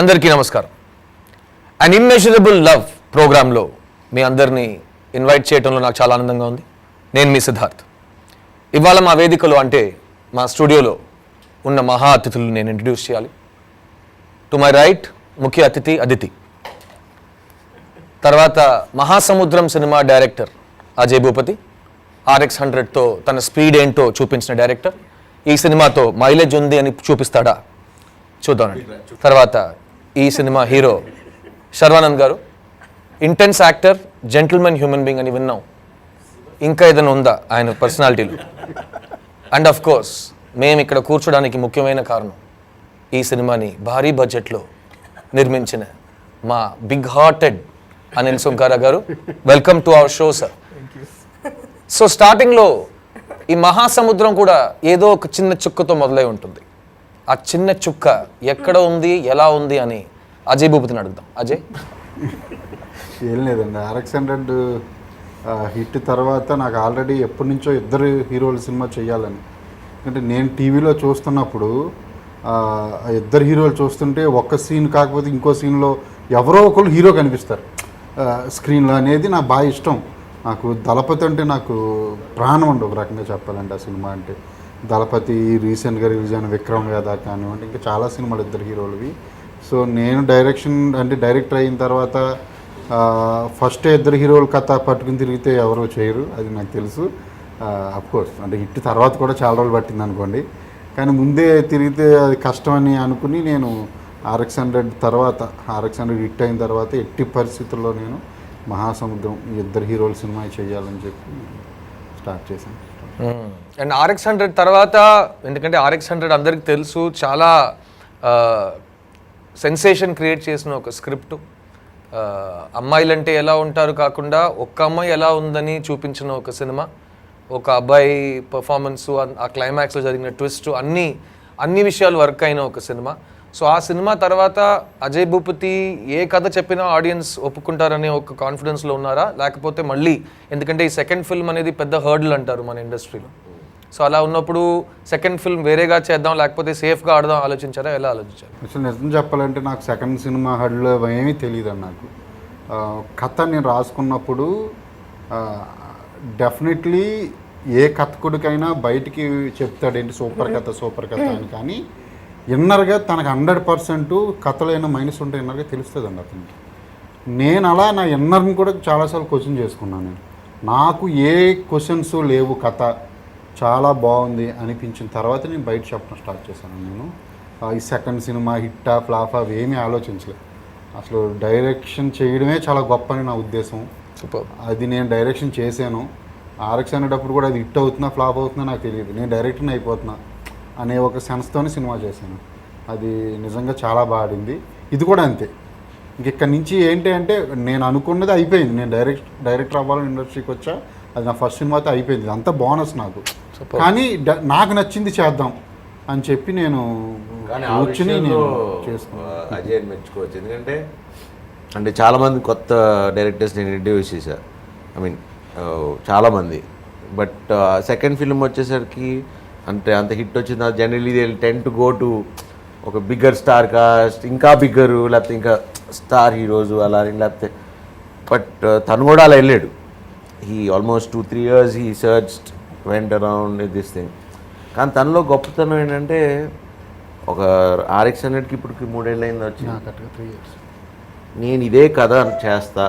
అందరికీ నమస్కారం. అన్ immeasurable love ప్రోగ్రాంలో మీ అందరినీ ఇన్వైట్ చేయడంలో నాకు చాలా ఆనందంగా ఉంది. నేను మీ సిద్ధార్థ్. ఇవాళ మా వేదికలో అంటే మా స్టూడియోలో ఉన్న మహా అతిథులను నేను ఇంట్రడ్యూస్ చేయాలి. టు మై రైట్ ముఖ్య అతిథి అదితి, తర్వాత మహాసముద్రం సినిమా డైరెక్టర్ అజయ్ భూపతి, RX100తో తన స్పీడ్ ఏంటో చూపించిన డైరెక్టర్. ఈ సినిమాతో మైలేజ్ ఉంది అని చూపిస్తాడా చూద్దామండి. తర్వాత ఈ cinema hero Sharwanand garu, intense actor, gentleman human being అని విన్నాం. ఇంకా ఏదైనా ఉందా ఆయన పర్సనాలిటీలో? అండ్ ఆఫ్ కోర్స్ మేము ఇక్కడ కూర్చోడానికి ముఖ్యమైన కారణం ఈ సినిమాని భారీ బడ్జెట్లో నిర్మించిన మా బిగ్ హార్టెడ్ అనిల్ సుంకారా గారు. Welcome to our show sir. So స్టార్టింగ్లో ఈ మహాసముద్రం కూడా ఏదో ఒక చిన్న చుక్కతో మొదలై ఉంటుంది. ఆ చిన్న చుక్క ఎక్కడ ఉంది, ఎలా ఉంది అని అజయ్ భూపతిని అడుగుదాం. అజయ్. ఏం లేదండి, RX100 హిట్ తర్వాత నాకు ఆల్రెడీ ఎప్పటి నుంచో ఇద్దరు హీరోల సినిమా చేయాలని. అంటే నేను టీవీలో చూస్తున్నప్పుడు ఇద్దరు హీరోలు చూస్తుంటే ఒక్క సీన్ కాకపోతే ఇంకో సీన్లో ఎవరో ఒకరు హీరో కనిపిస్తారు స్క్రీన్లో అనేది నాకు బాగా ఇష్టం. నాకు దళపతి అంటే నాకు ప్రాణం అండి ఒక రకంగా చెప్పాలంటే. ఆ సినిమా అంటే దళపతి, రీసెంట్గా రిలీజ్ అయిన విక్రమ్ వేద కానివ్వండి, ఇంకా చాలా సినిమాలు ఇద్దరు హీరోలవి. సో నేను డైరెక్టర్ అయిన తర్వాత ఫస్ట్ ఇద్దరు హీరోల కథ పట్టుకుని తిరిగితే ఎవరో చేయరు, అది నాకు తెలుసు. అఫ్కోర్స్ అంటే హిట్ తర్వాత కూడా చాలా రోజులు పట్టింది అనుకోండి, కానీ ముందే తిరిగితే అది కష్టమని అనుకుని నేను RX100 హిట్ అయిన తర్వాత ఎట్టి పరిస్థితుల్లో నేను మహాసముద్రం ఈ ఇద్దరు హీరోల సినిమా చేయాలని చెప్పి స్టార్ట్ చేశాను. అండ్ RX100 తర్వాత, ఎందుకంటే RX100 అందరికి తెలుసు, చాలా సెన్సేషన్ క్రియేట్ చేసిన ఒక స్క్రిప్ట్. అమ్మాయిలంటే ఎలా ఉంటారు కాకుండా ఒక్క అమ్మాయి ఎలా ఉందని చూపించిన ఒక సినిమా. ఒక అబ్బాయి పర్ఫార్మెన్సు, ఆ క్లైమాక్స్లో జరిగిన ట్విస్ట్, అన్ని విషయాలు వర్క్ అయిన ఒక సినిమా. సో ఆ సినిమా తర్వాత అజయ్ భూపతి ఏ కథ చెప్పినా ఆడియన్స్ ఒప్పుకుంటారనే ఒక కాన్ఫిడెన్స్లో ఉన్నారా, లేకపోతే మళ్ళీ, ఎందుకంటే ఈ సెకండ్ ఫిల్మ్ అనేది పెద్ద హర్డల్ అంటారు మన ఇండస్ట్రీలో. సో అలా ఉన్నప్పుడు సెకండ్ ఫిల్మ్ వేరేగా చేద్దాం లేకపోతే సేఫ్గా ఆడదాం ఆలోచించారా, ఎలా ఆలోచించారు? అసలు నిజం చెప్పాలంటే నాకు సెకండ్ సినిమా హర్డల్ ఏమీ తెలియదు. నాకు కథ నేను రాసుకున్నప్పుడు డెఫినెట్లీ ఏ కథకుడికైనా బయటికి చెప్తాడేంటి సూపర్ కథ అని, కానీ ఇన్నర్గా తనకు 100% కథలో అయినా మైనస్ ఉంటే ఇన్నర్గా తెలుస్తుందండి అతనికి. నేను అలా నా ఇన్నర్ని కూడా చాలాసార్లు క్వశ్చన్ చేసుకున్నాను. నేను నాకు ఏ క్వశ్చన్స్ లేవు, కథ చాలా బాగుంది అనిపించిన తర్వాత నేను బయట చెప్పడం స్టార్ట్ చేశాను. నేను ఈ సెకండ్ సినిమా హిట్టా ఫ్లాఫా అవి ఏమీ ఆలోచించలేదు. అసలు డైరెక్షన్ చేయడమే చాలా గొప్ప అని నా ఉద్దేశం. అది నేను డైరెక్షన్ చేశాను. RX100 అప్పుడు కూడా అది హిట్ అవుతుందా ఫ్లాప్ అవుతుందా నాకు తెలియదు, నేను డైరెక్టర్ని అయిపోతున్నా అనే ఒక సెన్స్తోనే సినిమా చేశాను. అది నిజంగా చాలా బాగా ఆడింది. ఇది కూడా అంతే. ఇక్కడి నుంచి ఏంటి అంటే నేను అనుకున్నది అయిపోయింది. నేను డైరెక్టర్ అవ్వాలని ఇండస్ట్రీకి వచ్చా, అది నా ఫస్ట్ సినిమాతో అయిపోయింది. అంతా బోనస్ నాకు. కానీ నాకు నచ్చింది చేద్దాం అని చెప్పి నేను కూర్చుని చేసుకున్నాను. అజయ్ మెచ్చుకోవచ్చు, ఎందుకంటే అంటే చాలామంది కొత్త డైరెక్టర్స్ నేను ఇంటర్వ్యూ చేశాను, చాలామంది. బట్ సెకండ్ ఫిల్మ్ వచ్చేసరికి అంటే అంత హిట్ వచ్చింది, generally they ten to go to ఒక బిగ్గర్ స్టార్ కాస్ట్, ఇంకా బిగ్గరు, లేకపోతే ఇంకా స్టార్ హీరోస్ అలా, లేకపోతే బట్ తను కూడా అలా వెళ్ళాడు. He almost 2-3 years he searched, went around this thing. కానీ తనలో గొప్పతనం ఏంటంటే ఒక RX100కి ఇప్పటికి 3 ఏళ్ళు అయింది వచ్చి, 3 years నేను ఇదే కథ చేస్తా,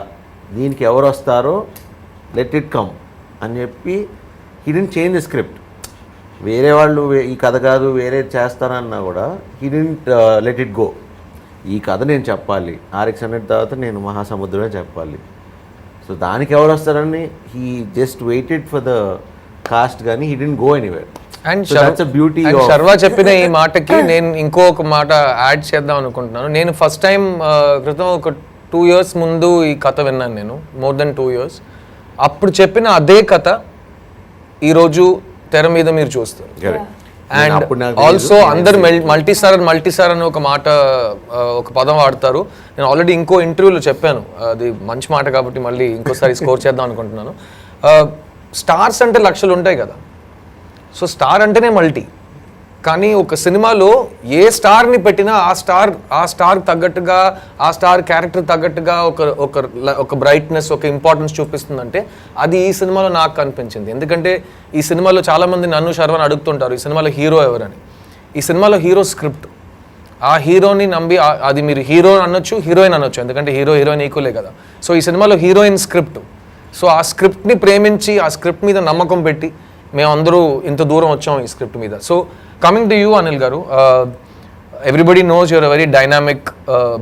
దీనికి ఎవరు వస్తారో లెట్ ఇట్ కమ్ అని చెప్పి he didn't change the script. వేరే వాళ్ళు ఈ కథ కాదు వేరే చేస్తానన్నా కూడా he didn't let it go. ఈ కథ నేను చెప్పాలి, RX100 తర్వాత నేను మహాసముద్రమే చెప్పాలి. సో దానికి ఎవరు వస్తారని he just waited for the cast, కానీ he didn't go anywhere. And beauty Sharwa చెప్పిన ఈ మాటకి నేను ఇంకొక మాట యాడ్ చేద్దాం అనుకుంటున్నాను. నేను ఫస్ట్ టైం క్రితం ఒక 2 years ముందు ఈ కథ విన్నాను నేను, మోర్ దెన్ 2 years. అప్పుడు చెప్పిన అదే కథ ఈరోజు తెర మీద మీరు చూస్తారు. అండ్ ఆల్సో అందరు మల్టీస్టార్ అని ఒక మాట, ఒక పదం వాడతారు. నేను ఆల్రెడీ ఇంకో ఇంటర్వ్యూలో చెప్పాను, అది మంచి మాట కాబట్టి మళ్ళీ ఇంకోసారి స్కోర్ చేద్దాం అనుకుంటున్నాను. స్టార్స్ అంటే లక్షలు ఉంటాయి కదా, సో స్టార్ అంటేనే మల్టీ. కానీ ఒక సినిమాలో ఏ స్టార్ని పెట్టినా ఆ స్టార్ తగ్గట్టుగా ఆ స్టార్ క్యారెక్టర్ తగ్గట్టుగా ఒక బ్రైట్నెస్ ఒక ఇంపార్టెన్స్ చూపిస్తుందంటే అది ఈ సినిమాలో నాకు కనిపించింది. ఎందుకంటే ఈ సినిమాలో చాలామంది నన్ను శర్వని అడుగుతుంటారు ఈ సినిమాలో హీరో ఎవరని. ఈ సినిమాలో హీరో స్క్రిప్ట్. ఆ హీరోని నమ్మి అది మీరు హీరో అనొచ్చు హీరోయిన్ అనొచ్చు, ఎందుకంటే హీరోయిన్ ఈక్వలే కదా. సో ఈ సినిమాలో హీరోయిన్ స్క్రిప్ట్. సో ఆ స్క్రిప్ట్ని ప్రేమించి ఆ స్క్రిప్ట్ మీద నమ్మకం పెట్టి మేమందరూ ఇంత దూరం వచ్చాం ఈ స్క్రిప్ట్ మీద. So coming to you Anil గారు, everybody knows you're a very dynamic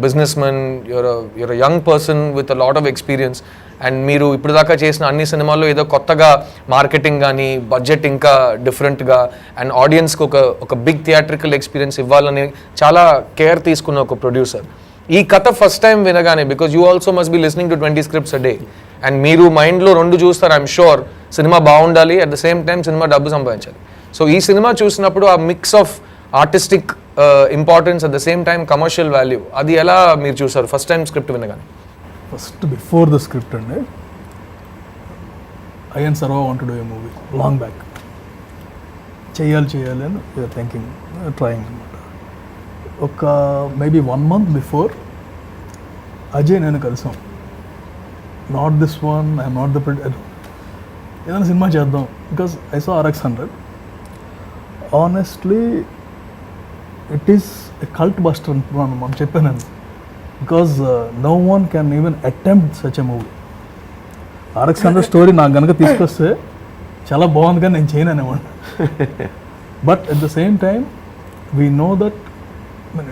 business men, you're a young person with a lot of experience. And మీరు ఇప్పుడు దాకా చేసిన అన్ని సినిమాల్లో ఏదో కొత్తగా మార్కెటింగ్ కానీ బడ్జెట్ ఇంకా డిఫరెంట్గా అండ్ ఆడియన్స్కి ఒక బిగ్ థియేట్రికల్ ఎక్స్పీరియన్స్ ఇవ్వాలని చాలా కేర్ తీసుకున్న ఒక ప్రొడ్యూసర్. ఈ కథ ఫస్ట్ టైం వినగానే, because you also must be listening to 20 scripts a day, and మీరు మైండ్లో 2 చూస్తారు. ఐఎమ్ షూర్ సినిమా బాగుండాలి, at the same time cinema డబ్బు సంపాదించాలి. సో ఈ సినిమా చూసినప్పుడు ఆ mix of artistic importance at the same time commercial value, అది ఎలా మీరు చూసారు ఫస్ట్ టైం స్క్రిప్ట్ వినగానే? ఫస్ట్ బిఫోర్ ద స్క్రిప్ట్ అండి, అయ్యన్ Sharwa want to do a movie long back. చేయాలి అని థింకింగ్ ట్రయింగ్ అనమాట. ఒక మేబీ 1 month బిఫోర్ అజయ్ నేను కలిసాం. Not this one, I'm not the ఏదైనా సినిమా చేద్దాం, because I saw RX100. Honestly it is a cult buster మనం చెప్పానండి, because no one can even attempt such a movie. RX100 story నాకు కనుక తీసుకొస్తే చాలా బాగుంది కానీ నేను చేయను అనేవాడిని. But at the same time we know that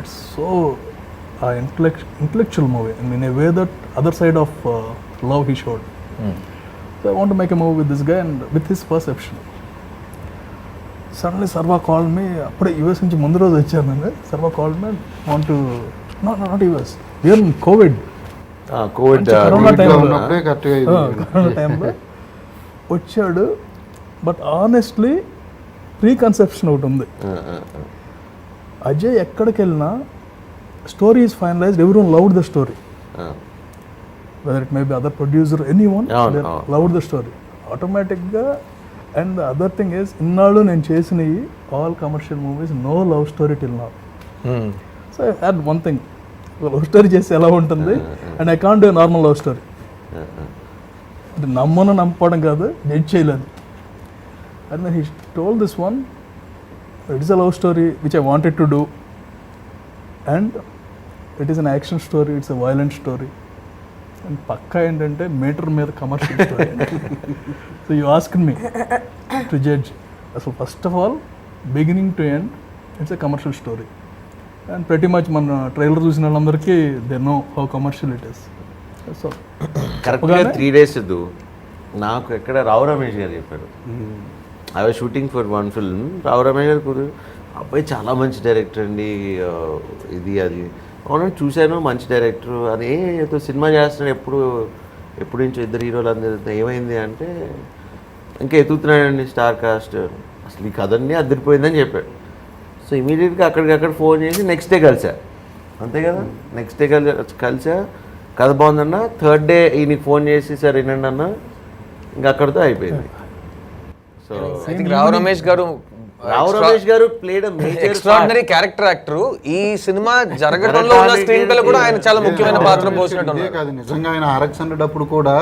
it's so intellectual movie in a way that other side of love he showed. So I want to make a movie with this guy and with his perception. Suddenly Sharwa call me, అప్పుడే US నుంచి ముందు రోజు వచ్చాను నేను. Sharwa call me, want to not US, we're in COVID corona టైంలో వచ్చాడు. But honestly pre conception ఒకటి ఉంది. అజయ్ ఎక్కడికి వెళ్ళినా story is finalized, everyone loved the story, whether it may be other producer, anyone loved the story ఆటోమేటిక్గా. And the other thing is, ఇన్నాళ్ళు నేను చేసినవి all commercial movies, no love story till now. So I had one thing, love story చేస్తే ఎలా ఉంటుంది, and I can't do normal love story. అంటే నమ్మడం కాదు, జడ్జ్ చేయలేదు. And then he told this one, it is a love story which I wanted to do, and it is an action story, it's a violent story, and పక్కా ఏంటంటే meter మీద commercial story. So you ask me to judge. అసలు first of all beginning to end it's a commercial story. And pretty much మన trailer చూసిన వాళ్ళందరికీ they know how commercial it is. So కరెక్ట్గా 3 days నాకు ఎక్కడ రావు రమేష్ గారు చెప్పారు, I was shooting for 1 film. రావు రమేష్ గారు అబ్బాయి చాలా మంచి డైరెక్టర్ అండి, ఇది అది అవునండి చూశాను, మంచి డైరెక్టర్ అని ఏదో సినిమా చేస్తున్నాడు, ఎప్పుడు నుంచో 2 హీరోలు అందరు ఏమైంది అంటే ఇంకా ఎత్తుతున్నాడండి స్టార్ కాస్ట్, అసలు ఈ కథన్నీ అదిరిపోయిందని చెప్పాడు. సో ఇమీడియట్గా అక్కడికక్కడ ఫోన్ చేసి నెక్స్ట్ డే కలిసా, అంతే కదా, నెక్స్ట్ డే కలిసా, కథ బాగుందన్న. 3rd day ఈయనకి ఫోన్ చేసి సార్ వినండి అన్న, ఇంకా అక్కడితో అయిపోయింది. సో రావు రమేష్ గారు ప్లేడ్ ఎక్స్ట్రాడినరీ క్యారెక్టర్ యాక్టర్. ఈ సినిమా జరగడంలో ఉన్న స్క్రీన్ ప్లే కూడా ఆయన చాలా ముఖ్యమైన పాత్ర పోసినట్టు. కాదు, నిజంగా ఆయన RX100 అప్పుడు కూడా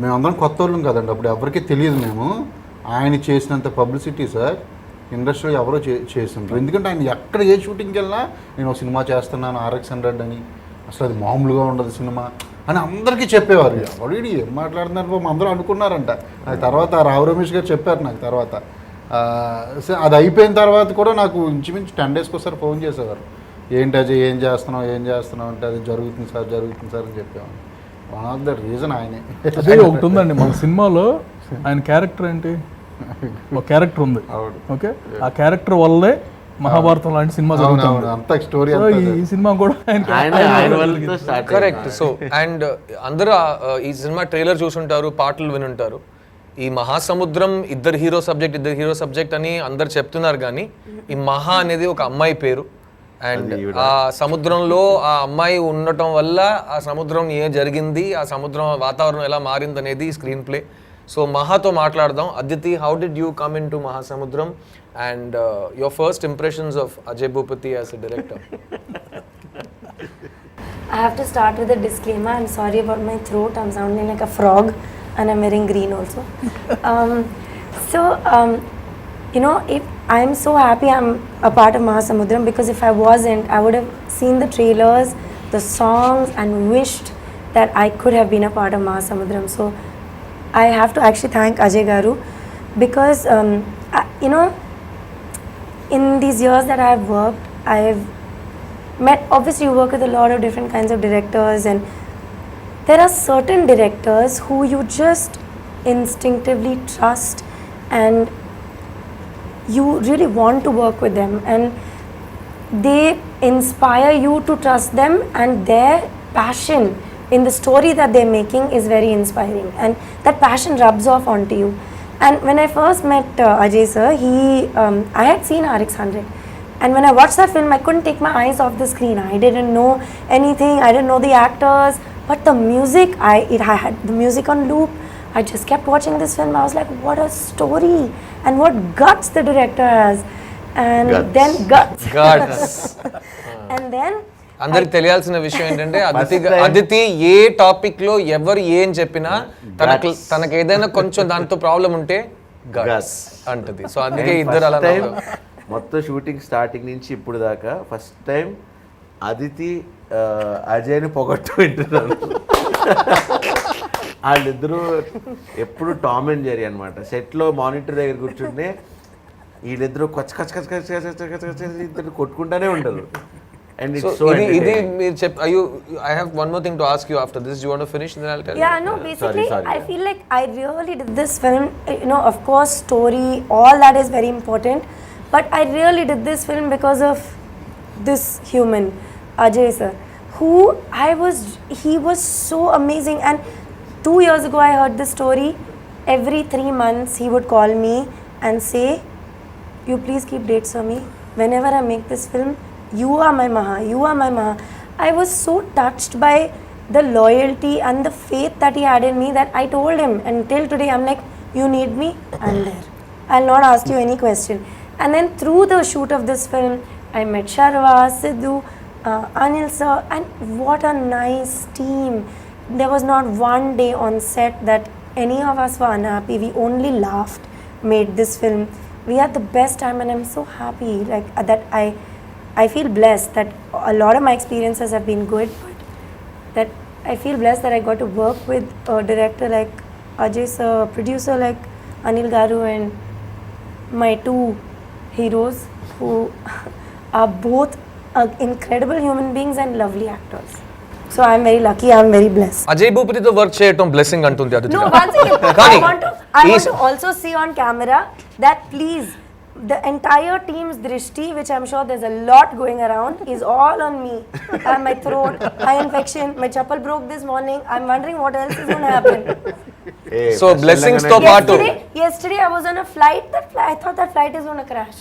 మేమందరం కొత్త వాళ్ళం కదండి, అప్పుడు ఎవరికి తెలియదు. మేము ఆయన చేసినంత పబ్లిసిటీ సార్ ఇండస్ట్రీలో ఎవరో చేస్తుంటారు. ఎందుకంటే ఆయన ఎక్కడ ఏ షూటింగ్కి వెళ్ళినా నేను ఒక సినిమా చేస్తున్నాను RX100 అని, అసలు అది మామూలుగా ఉండదు సినిమా అని అందరికీ చెప్పేవారు. ఎవడు ఏం మాట్లాడుతున్నారు అందరూ అనుకున్నారంట. అది తర్వాత రావు రమేష్ గారు చెప్పారు నాకు. తర్వాత అది అయిపోయిన తర్వాత కూడా నాకు ఇంచుమించు 10 daysకి ఒకసారి ఫోన్ చేసేవారు, ఏంటి అజయ్ ఏం చేస్తున్నావు అంటే అది జరుగుతుంది సార్ అని చెప్పేవాడు. వన్ ఆఫ్ ద రీజన్ ఆయనే. అదే ఒకటి ఉందండి మన సినిమాలో, ఆయన క్యారెక్టర్ ఏంటి, ఒక క్యారెక్టర్ ఉంది, ఓకే, ఆ క్యారెక్టర్ వల్లే మహాభారతం లాంటి సినిమా జరుగుతుంది. ఈ సినిమా కూడా కరెక్ట్. సో అండ్ అందరూ ఈ సినిమా ట్రైలర్ చూసుంటారు, పాటలు వినుంటారు. ఈ మహాసముద్రం ఇద్దరు హీరో సబ్జెక్ట్ అని అందరు చెప్తున్నారు, కానీ ఈ మహా అనేది ఒక అమ్మాయి పేరు. అండ్ ఆ సముద్రంలో ఆ అమ్మాయి ఉండటం వల్ల ఆ సముద్రం ఏం జరిగింది, ఆ సముద్రం వాతావరణం ఎలా మారింది అనేది స్క్రీన్ ప్లే. సో మహాతో మాట్లాడదాం. Aditi, how did you come in to మహాసముద్రం and your first impressions of Ajay Bhupati as a director. I have to start with a disclaimer. I'm sorry about my throat. I'm sounding like a frog, and I'm wearing green also. You know, if I'm so happy I'm a part of Mahasamudram, because if I wasn't, I would have seen the trailers, the songs, and wished that I could have been a part of Mahasamudram. So I have to actually thank Ajay Garu, because you know, in these years that I've worked, I've met, obviously you work with a lot of different kinds of directors, and there are certain directors who you just instinctively trust, and you really want to work with them, and they inspire you to trust them, and their passion in the story that they're making is very inspiring, and that passion rubs off onto you. And when I first met Ajay sir, I had seen RX100, and when I watched that film, I couldn't take my eyes off the screen. I didn't know anything, I didn't know the actors, but the music, I had the music on loop. I just kept watching this film. I was like, what a story, and what guts the director has. And then guts. And then అందరికి తెలియాల్సిన విషయం ఏంటంటే అదితి ఏ topic లో ఎవరు ఏం చెప్పినా తనకి ఏదైనా కొంచెం దాంతో ప్రాబ్లం ఉంటే గట్స్ అంటది. సో అందుకే ఇద్దరు అలా మొత్తం షూటింగ్ స్టార్టింగ్ నుంచి ఇప్పుడు దాకా ఫస్ట్ టైం అదితి అజయ్ని పొగట్టు వింటున్నాను. వాళ్ళిద్దరూ ఎప్పుడు టామ్ అండ్ జెర్రీ అనమాట. సెట్లో మానిటర్ దగ్గర కూర్చుంటే వీళ్ళిద్దరూ ఇద్దరు కొట్టుకుంటానే ఉంటారు. And it's so ఇది మీరు I have one more thing to ask you after this. Do you want to finish and then I'll tell you? Yeah, no, basically sorry, I feel like I really did this film, you know, of course story, all that is very important, but I really did this film because of this human, Ajay sir, who he was so amazing. And 2 years ago I heard this story. Every 3 months he would call me and say, you please keep dates for me. Whenever I make this film, you are my Maha, you are my Maha. I was so touched by the loyalty and the faith that he had in me that I told him, and till today I'm like, you need me, I'm there. I'll not ask you any question. And then through the shoot of this film, I met Sharva, Sidhu, Anil sir, and what a nice team. There was not one day on set that any of us were unhappy. We only laughed, made this film. We had the best time, and I'm so happy like that I feel blessed that a lot of my experiences have been good, but that I feel blessed that I got to work with a director like Ajay sir, producer like Anil Garu, and my two heroes who are both incredible human beings and lovely actors. So I'm very lucky, I'm very blessed. Ajay భూపతితో work చేయటం blessing అంటుంది Aditi. No, one second. I want to also see on camera that please, the entire team's drishti, which I'm sure there's a lot going around, is all on me. My throat, eye infection, my chappal broke this morning. I'm wondering what else is going to happen. So blessings తో పాటు Yesterday I was on a flight. I thought that flight is going to crash.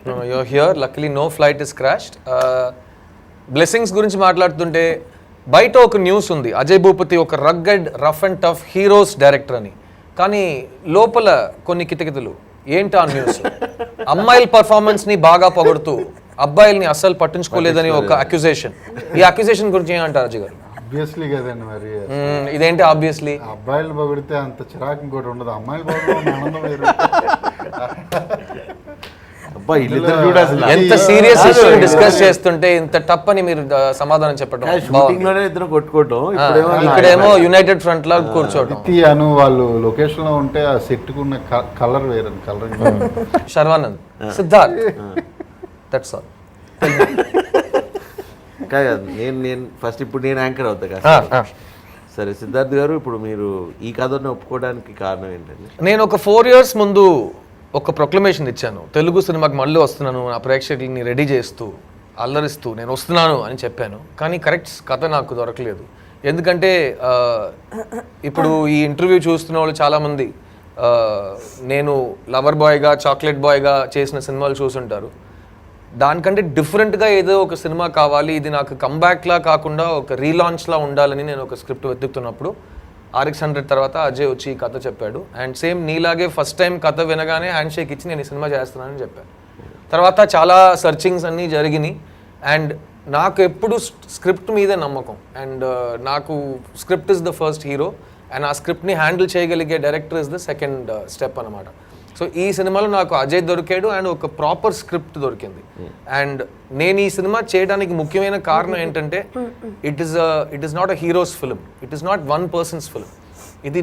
No, you're here. Luckily no flight is crashed. Blessings గురించి మాట్లాడుతుంటే బయట ఒక news ఉంది, అజయ్ భూపతి ఒక rugged rough and tough heroes director అని. కానీ లోపల కొన్ని కితకితలు. ఏంటి ఆ న్యూస్? అమ్మాయిల పర్ఫార్మెన్స్ ని బాగా పొగడుతూ అబ్బాయిల్ని అస్సలు పట్టించుకోలేదని ఒక అక్యుజేషన్. ఈ అక్యుజేషన్ గురించి ఏమంటారు అజయ్ గారు? ఆబ్వియస్లీ కదండి మరి. ఇదేంటి ఆబ్వియస్లీ? అబ్బాయిలు పొగిడితే అంత చిరాకు ఇంకోటి ఉండదు, అమ్మాయిలు పొగడం ఆనందం వేరు. ఎంత సీరియస్ ఇష్యూ డిస్కస్ చేస్తుంటే ఇంత టప్ అని మీరు సమాధానం చెప్పడం. ఇక్కడేమో యునైటెడ్ ఫ్రంట్ లా కూర్చోవడం. అను వాళ్ళు లొకేషన్ లో ఉంటే ఆ సెట్ కున్న కలర్ వేరే colour. Sharwanand, Siddharth, that's all. నేను ఫస్ట్ ఇప్పుడు నేను యాంకర్ అవుతా కదా. సరే సిద్ధార్థ్ గారు, ఇప్పుడు మీరు ఈ కథను ఒప్పుకోవడానికి కారణం ఏంటండి? నేను ఒక 4 years ముందు ఒక ప్రొక్లమేషన్ ఇచ్చాను, తెలుగు సినిమాకి మళ్ళీ వస్తున్నాను, నా ప్రేక్షకుల్ని రెడీ చేస్తూ అల్లరిస్తూ నేను వస్తున్నాను అని చెప్పాను. కానీ కరెక్ట్ కథ నాకు దొరకలేదు. ఎందుకంటే ఇప్పుడు ఈ ఇంటర్వ్యూ చూస్తున్న వాళ్ళు చాలామంది నేను లవర్ బాయ్గా చాక్లెట్ బాయ్గా చేసిన సినిమాలు చూసుంటారు. దానికంటే డిఫరెంట్గా ఏదో ఒక సినిమా కావాలి, ఇది నాకు కంబ్యాక్లా కాకుండా ఒక రీలాంచ్లా ఉండాలని నేను ఒక స్క్రిప్ట్ వెతుకుతున్నప్పుడు RX-100 తర్వాత అజయ్ వచ్చి ఈ కథ చెప్పాడు. అండ్ సేమ్ నీలాగే ఫస్ట్ టైం కథ వినగానే హ్యాండ్ షేక్ ఇచ్చి నేను ఈ సినిమా చేస్తున్నానని చెప్పాను. తర్వాత చాలా సర్చింగ్స్ అన్నీ జరిగినాయి. అండ్ నాకు ఎప్పుడు స్క్రిప్ట్ మీదే నమ్మకం. అండ్ నాకు script is the first hero and ఆ స్క్రిప్ట్ని హ్యాండిల్ చేయగలిగే director is the second step అనమాట. సో ఈ సినిమాలో నాకు అజయ్ దొరికాడు అండ్ ఒక ప్రాపర్ స్క్రిప్ట్ దొరికింది. అండ్ నేను ఈ సినిమా చేయడానికి ముఖ్యమైన కారణం ఏంటంటే it is not a heroes film, it is not one persons film. ఇది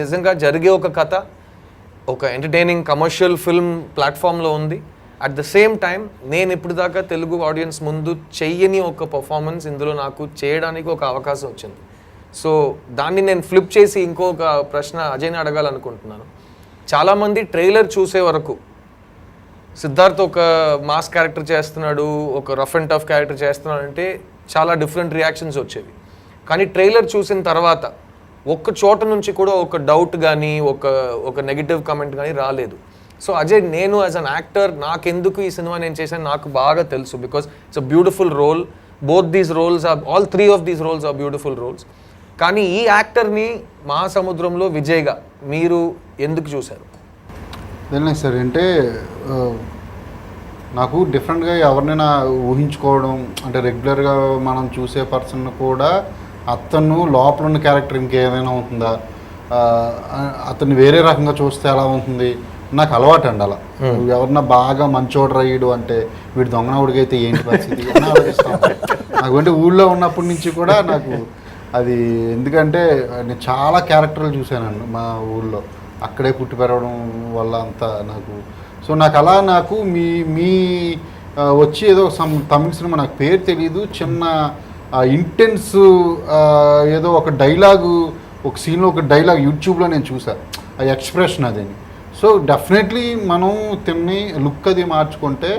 నిజంగా జరిగే ఒక కథ, ఒక ఎంటర్టైనింగ్ కమర్షియల్ ఫిల్మ్ ప్లాట్ఫామ్లో ఉంది. అట్ ద సేమ్ టైం నేను ఇప్పుడు దాకా తెలుగు ఆడియన్స్ ముందు చెయ్యని ఒక పర్ఫార్మెన్స్ ఇందులో నాకు చేయడానికి ఒక అవకాశం వచ్చింది. సో దాన్ని నేను ఫ్లిప్ చేసి ఇంకొక ప్రశ్న అజయ్ని అడగాలనుకుంటున్నాను. చాలామంది ట్రైలర్ చూసే వరకు సిద్ధార్థ్ ఒక మాస్ క్యారెక్టర్ చేస్తున్నాడు, ఒక రఫ్ అండ్ టఫ్ క్యారెక్టర్ చేస్తున్నాడు అంటే చాలా డిఫరెంట్ రియాక్షన్స్ వచ్చేవి. కానీ ట్రైలర్ చూసిన తర్వాత ఒక్క చోట నుంచి కూడా ఒక డౌట్ కానీ ఒక నెగిటివ్ కమెంట్ కానీ రాలేదు. సో అజయ్, నేను యాజ్ అన్ యాక్టర్ నాకెందుకు ఈ సినిమా నేను చేశాను నాకు బాగా తెలుసు. Because it's a beautiful role, both these roles are, all 3 of these roles are beautiful roles. కానీ ఈ యాక్టర్ని మహాసముద్రంలో విజయ్గా మీరు ఎందుకు చూశారు? అదే సార్, అంటే నాకు డిఫరెంట్గా ఎవరినైనా ఊహించుకోవడం అంటే రెగ్యులర్గా మనం చూసే పర్సన్ కూడా అతను లోపల ఉన్న క్యారెక్టర్ ఇంకేమైనా ఉంటుందా, అతన్ని వేరే రకంగా చూస్తే ఎలా ఉంటుంది, నాకు అలవాటు అండి అలా. ఎవరన్నా బాగా మంచోడు రయ్యడు అంటే వీడు దొంగనవుడికైతే ఏంటి పరిస్థితి అని ఆలోచిస్తాను. నాకు అంటే ఊళ్ళో ఉన్నప్పటి నుంచి కూడా నాకు అది, ఎందుకంటే నేను చాలా క్యారెక్టర్లు చూశానండి మా ఊళ్ళో, అక్కడే పుట్టి పెరగడం వల్ల అంతా నాకు. సో నాకు అలా నాకు మీ వచ్చి ఏదో తమిళ సినిమా నాకు పేరు తెలీదు, చిన్న ఇంటెన్స్ ఏదో ఒక డైలాగు, ఒక సీన్లో ఒక డైలాగ్ యూట్యూబ్లో నేను చూసాను, ఆ ఎక్స్ప్రెషన్ అదని. సో డెఫినెట్లీ మనం తిన్ని లుక్ అది మార్చుకుంటే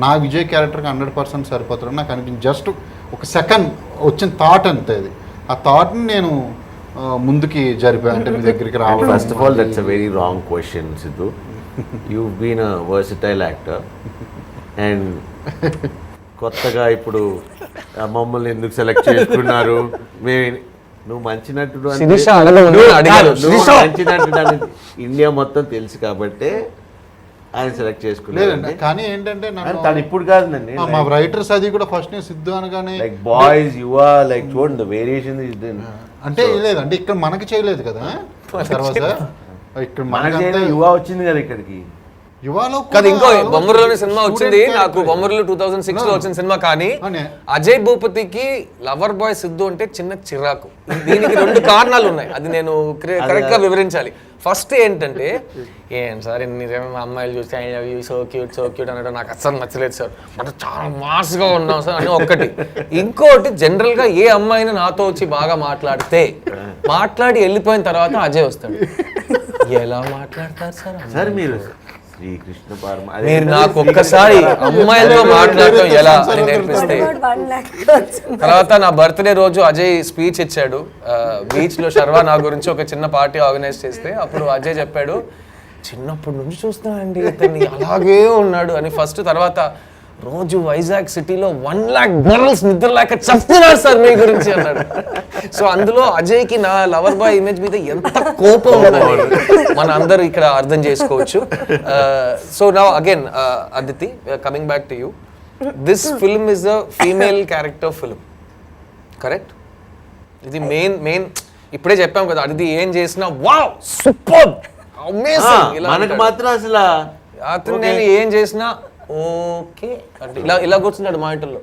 నా విజయ్ క్యారెక్టర్కి 100% సరిపోతాడు నాకు అనిపించింది. జస్ట్ ఒక సెకండ్ వచ్చిన థాట్ అంతే, అది ఆ థాట్ని నేను ముందుకి జరిపాను అంటే మీ దగ్గరికి రావడం. First of all that's a very wrong question Siddhu. you've been a versatile actor and కొత్తగా ఇప్పుడు మమ్మల్ని ఎందుకు సెలెక్ట్ చేసుకున్నారు, నువ్వు మంచి నటుడు మంచి నటుడు అని ఇండియా మొత్తం తెలుసు కాబట్టి ఆయన సెలెక్ట్ చేసుకున్నాడు. కానీ ఏంటంటే తను ఇప్పుడు కాదండి, మా రైటర్స్ అది కూడా ఫస్ట్ నేను సిద్ధు అనగానే లైక్ బాయ్స్ యువ లైక్ చూడండి ద వేరియేషన్ ఇస్ డన్. అంటే లేదంటే ఇక్కడ మనకి చేయలేదు కదా తర్వాత, ఇక్కడ మనకి యువ వచ్చింది కదా ఇక్కడికి. యువలో కాదు, ఇంకో బొమ్మరులోని సినిమా వచ్చింది నాకు, బొమ్మరులో 2006 లో వచ్చిన సినిమా. కానీ అజయ్ భూపతికి లవర్ బాయ్ సిద్ధు అంటే చిన్న చిరాకు. దీనికి 2 కారణాలు ఉన్నాయి, అది నేను కరెక్ట్ గా వివరించాలి. ఫస్ట్ ఏంటంటే, ఏం సార్ ఎన్ని అమ్మాయిలు చూస్తే సో క్యూట్ అనడం నాకు అస్సలు నచ్చలేదు సార్, అంటే చాలా మాస్గా ఉన్నాం సార్ అని ఒకటి. ఇంకోటి, జనరల్ గా ఏ అమ్మాయిని నాతో వచ్చి బాగా మాట్లాడి వెళ్ళిపోయిన తర్వాత అజయ్ వస్తాడు. ఎలా మాట్లాడతారు సార్ సార్ మీరు శ్రీకృష్ణ పరమ మీరు నాకు ఒక్కసారి అమ్మాయిలతో మాట్లాడటం ఎలా అని నేర్పిస్తే. తర్వాత నా బర్త్డే రోజు అజయ్ స్పీచ్ ఇచ్చాడు బీచ్ లో, శర్వా నా గురించి ఒక చిన్న పార్టీ ఆర్గనైజ్ చేస్తే. అప్పుడు అజయ్ చెప్పాడు, చిన్నప్పటి నుంచి చూస్తున్నానండి ఇతన్ని అలాగే ఉన్నాడు అని ఫస్ట్. తర్వాత రోజు వైజాగ్ సిటీలో 1 lakh గర్ల్స్ నిద్ర లేక చెప్తున్నారు సార్ మీ గురించి అన్నాడు. సో అందులో అజయ్కి నా లవర్ బాయ్ ఇమేజ్ మీద ఎంత కోపం ఉందని మన అందరూ ఇక్కడ అర్థం చేసుకోవచ్చు. So now again Aditi, coming back to you, this film is a female character film, correct? ఇది మెయిన్ ఇప్పుడే చెప్పాం కదా, అది ఏం చేసినా వావ్ సూపర్ అమేజింగ్, మనకు మాత్రం అసలు అతను నేను ఏం చేసినా ఓకే అంటే ఇలా కూర్చున్నాడు మా ఇంట్లో.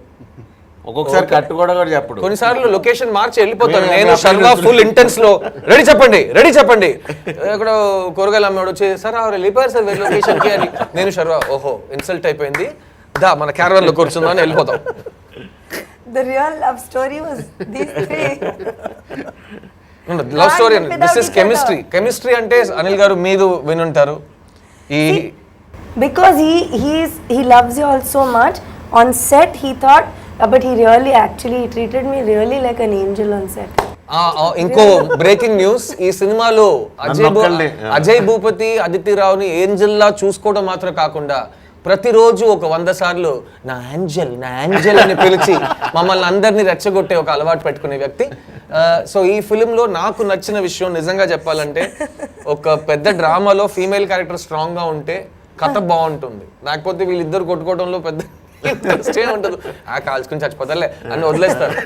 ఒక్కొక్కసారి కట్టు కూడా చెప్పడు, కొన్నిసార్లు లొకేషన్ మార్చి వెళ్ళిపోతాను నేను. శర్వా ఫుల్ ఇంటెన్స్ లో రెడీ చెప్పండి ఇక్కడ కూరగాయలు అమ్మేవాడు వచ్చి సార్ వెళ్ళిపోయారు సార్ వేరే లొకేషన్ కి అని. నేను శర్వా ఓహో ఇన్సల్ట్ అయిపోయింది, దా మన క్యారవన్ లో కూర్చుందా అని వెళ్ళిపోతాం. The real love story was these 3. Love story, this is chemistry అంటే అనిల్ గారు మీరు వినుంటారు. Because he loves you all so much. On set he thought, but he really actually treated me really like an angel on set. ఇంకో breaking news, ఈ సినిమాలో Ajay Bhupathi Aditi రావుని Angel లా చూసుకోవడం మాత్రం కాకుండా ప్రతిరోజు ఒక 100 సార్లు నా యాంజల్ అని పిలిచి మమ్మల్ని అందరినీ రెచ్చగొట్టే ఒక అలవాటు పెట్టుకునే వ్యక్తి. సో ఈ ఫిలింలో నాకు నచ్చిన విషయం నిజంగా చెప్పాలంటే, ఒక పెద్ద డ్రామాలో ఫీమేల్ క్యారెక్టర్ స్ట్రాంగ్గా ఉంటే కథ బాగుంటుంది, లేకపోతే వీళ్ళిద్దరు కొట్టుకోవడంలో పెద్ద ఇంట్రెస్ట్ ఉంటుంది. కాల్చుకుని చచ్చిపోతారులే అని వదిలేస్తారు.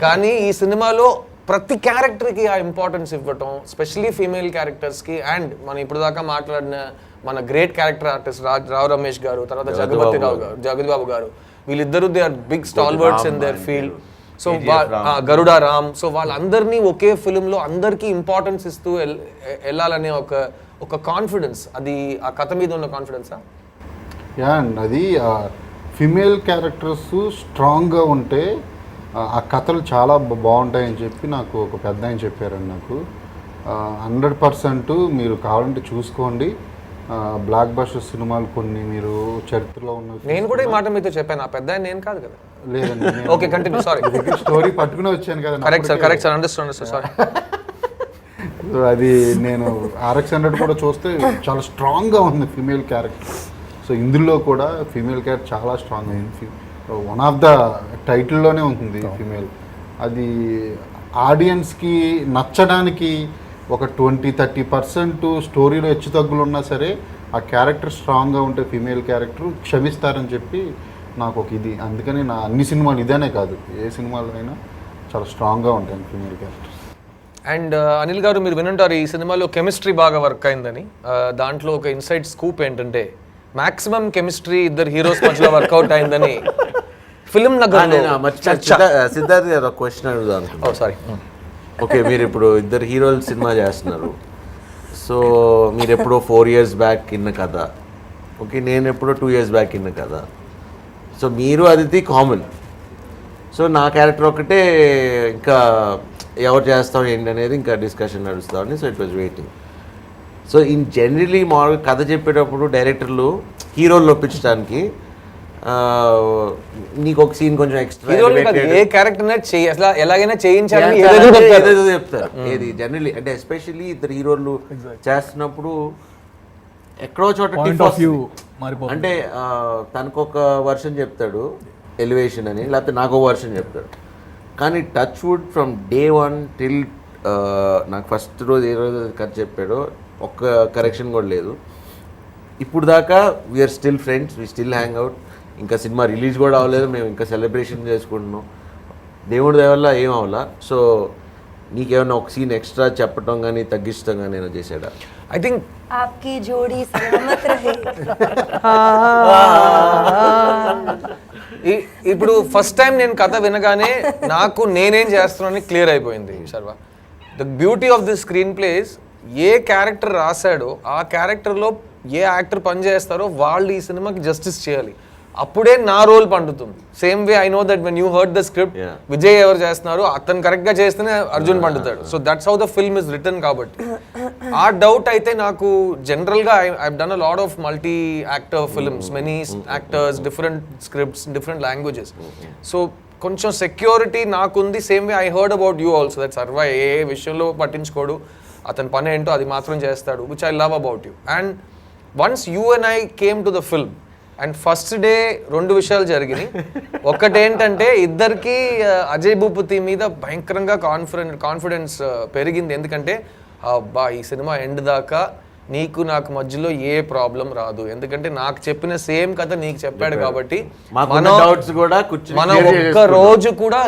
కానీ ఈ సినిమాలో ప్రతి క్యారెక్టర్కి ఆ ఇంపార్టెన్స్ ఇవ్వటం, స్పెషలీ ఫీమేల్ క్యారెక్టర్స్కి. అండ్ మనం ఇప్పుడు దాకా మాట్లాడిన మన great character artist Rao Ramesh garu, తర్వాత జగపతి బాబు గారు, వీళ్ళిద్దరూ they are big stalwarts in their field. So Garuda Ram, so వాళ్ళందరినీ ఒకే ఫిలింలో అందరికీ ఇంపార్టెన్స్ ఇస్తూ వెళ్ళాలనే ఒక కాన్ఫిడెన్స్, అది ఆ కథ మీద ఉన్న కాన్ఫిడెన్సా? యా అండ్ అది ఫిమేల్ క్యారెక్టర్స్ స్ట్రాంగ్గా ఉంటే ఆ కథలు చాలా బాగుంటాయని చెప్పి నాకు ఒక పెద్ద ఆయన చెప్పారండి. నాకు 100% మీరు కావాలంటే చూసుకోండి. బ్లాక్ బస్టర్ సినిమాలు కొన్ని మీరు చరిత్రలో ఉన్న, నేను కూడా ఈ మాట మీతో చెప్పాను, ఆ పెద్ద నేను కాదు కదా. లేదండి, ఓకే కంటిన్యూ, సారీ. స్టోరీ పట్టుకుని వచ్చాను కదా. Correct sir understand sorry. అది నేను RX-100 కూడా చూస్తే చాలా స్ట్రాంగ్గా ఉంది ఫీమేల్ క్యారెక్టర్. సో ఇందులో కూడా ఫీమేల్ క్యారెక్టర్ చాలా స్ట్రాంగ్ అయింది. వన్ ఆఫ్ ద టైటిల్లోనే ఉంటుంది ఫీమేల్. అది ఆడియన్స్కి నచ్చడానికి ఒక 20-30% స్టోరీలో హెచ్చు తగ్గులు ఉన్నా సరే ఆ క్యారెక్టర్ స్ట్రాంగ్గా ఉంటే ఫీమేల్ క్యారెక్టర్ క్షమిస్తారని చెప్పి నాకు ఒక ఇది. అందుకని నా అన్ని సినిమాలు ఇదేనే కాదు, ఏ సినిమాలో అయినా చాలా స్ట్రాంగ్గా ఉంటాయి ఫీమేల్ క్యారెక్టర్స్. అండ్ అనిల్ గారు, మీరు వినుంటారు ఈ సినిమాలో కెమిస్ట్రీ బాగా వర్క్ అయిందని. దాంట్లో ఒక ఇన్సైడ్ స్కూప్ ఏంటంటే, మాక్సిమం కెమిస్ట్రీ ఇద్దరు హీరోస్ మధ్యలో వర్కౌట్ అయిందని ఫిలిం నగర్లో. సిద్ధార్థ్ గారు ఒక క్వశ్చన్ అడుగుదాం. సారీ. ఓకే, మీరు ఇప్పుడు ఇద్దరు హీరోలు సినిమా చేస్తున్నారు. సో మీరు ఎప్పుడో 4 years బ్యాక్ ఇన్న కథ, ఓకే, నేను ఎప్పుడో 2 years బ్యాక్ ఇన్న కథ. సో మీరు అది కామన్. సో నా క్యారెక్టర్ ఒకటే, ఇంకా ఎవరు చేస్తాం ఏంటి అనేది ఇంకా డిస్కషన్ నడుస్తామని. So it was waiting. So in generally మామూలుగా కథ చెప్పేటప్పుడు డైరెక్టర్లు హీరోలు ఒప్పించడానికి నీకు ఒక సీన్ కొంచెం ఎక్స్ట్రా, ఏ క్యారెక్టర్ అసలు ఎలాగైనా చేయించాలని ఏదేదో చెప్తారు. ఏది జనరలీ అంటే ఎస్పెషల్లీ ఇద్దరు హీరోలు చేస్తున్నప్పుడు ఎక్కడో చోట అంటే తనకు ఒక వర్షన్ చెప్తాడు ఎలివేషన్ అని, లేకపోతే నాకు ఒక వర్షన్ చెప్తాడు. కానీ touch wood from day 1 till నాకు ఫస్ట్ రోజు ఏ రోజు కథ చెప్పాడో ఒక్క కరెక్షన్ కూడా లేదు. ఇప్పుడు దాకా we're still friends, we still hang out. ఇంకా సినిమా రిలీజ్ కూడా అవ్వలేదు, మేము ఇంకా సెలబ్రేషన్ చేసుకుంటున్నాం. దేవుడి దయ వల్ల ఏం అవ్వాలా. సో నీకేమన్నా ఒక సీన్ ఎక్స్ట్రా చెప్పడం కానీ తగ్గించడం కానీ ఏమైనా చేశాడా? ఐ థింక్ आपकी जोड़ी सलामत रहे. ఇప్పుడు ఫస్ట్ టైం నేను కథ వినగానే నాకు నేనేం చేస్తున్నానని క్లియర్ అయిపోయింది Sharwa. The beauty of the screen plays, ఏ క్యారెక్టర్ రాశాడో ఆ క్యారెక్టర్లో ఏ యాక్టర్ పనిచేస్తారో వాళ్ళు ఈ సినిమాకి జస్టిస్ చేయాలి. అప్పుడే నా రోల్ పండుతుంది. Same way I know that when you heard the script, Vijay ఎవరు చేస్తున్నారు అతను కరెక్ట్గా చేస్తేనే అర్జున్ పండుతాడు. So that's how the film is return. కాబట్టి ఆ డౌట్ అయితే నాకు జనరల్గా I done a lot of multi actor films, many actors, different scripts, different languages. So కొంచెం సెక్యూరిటీ నాకుంది. Same way I heard about you also, that Sharwa ఏ విషయంలో పట్టించుకోడు, అతని పని ఏంటో అది మాత్రం చేస్తాడు, which I love about you. And once you and I came to the film, and first day 2 విషయాలు జరిగినాయి. ఒకటేంటంటే ఇద్దరికి అజయ్ భూపతి మీద భయంకరంగా కాన్ఫిడెన్స్ పెరిగింది. ఎందుకంటే అబ్బా ఈ సినిమా ఎండ్ దాకా నీకు నాకు మధ్యలో ఏ ప్రాబ్లం రాదు, ఎందుకంటే నాకు చెప్పిన సేమ్ కథ నీకు చెప్పాడు కాబట్టి మనం ఒక్క రోజు కూడా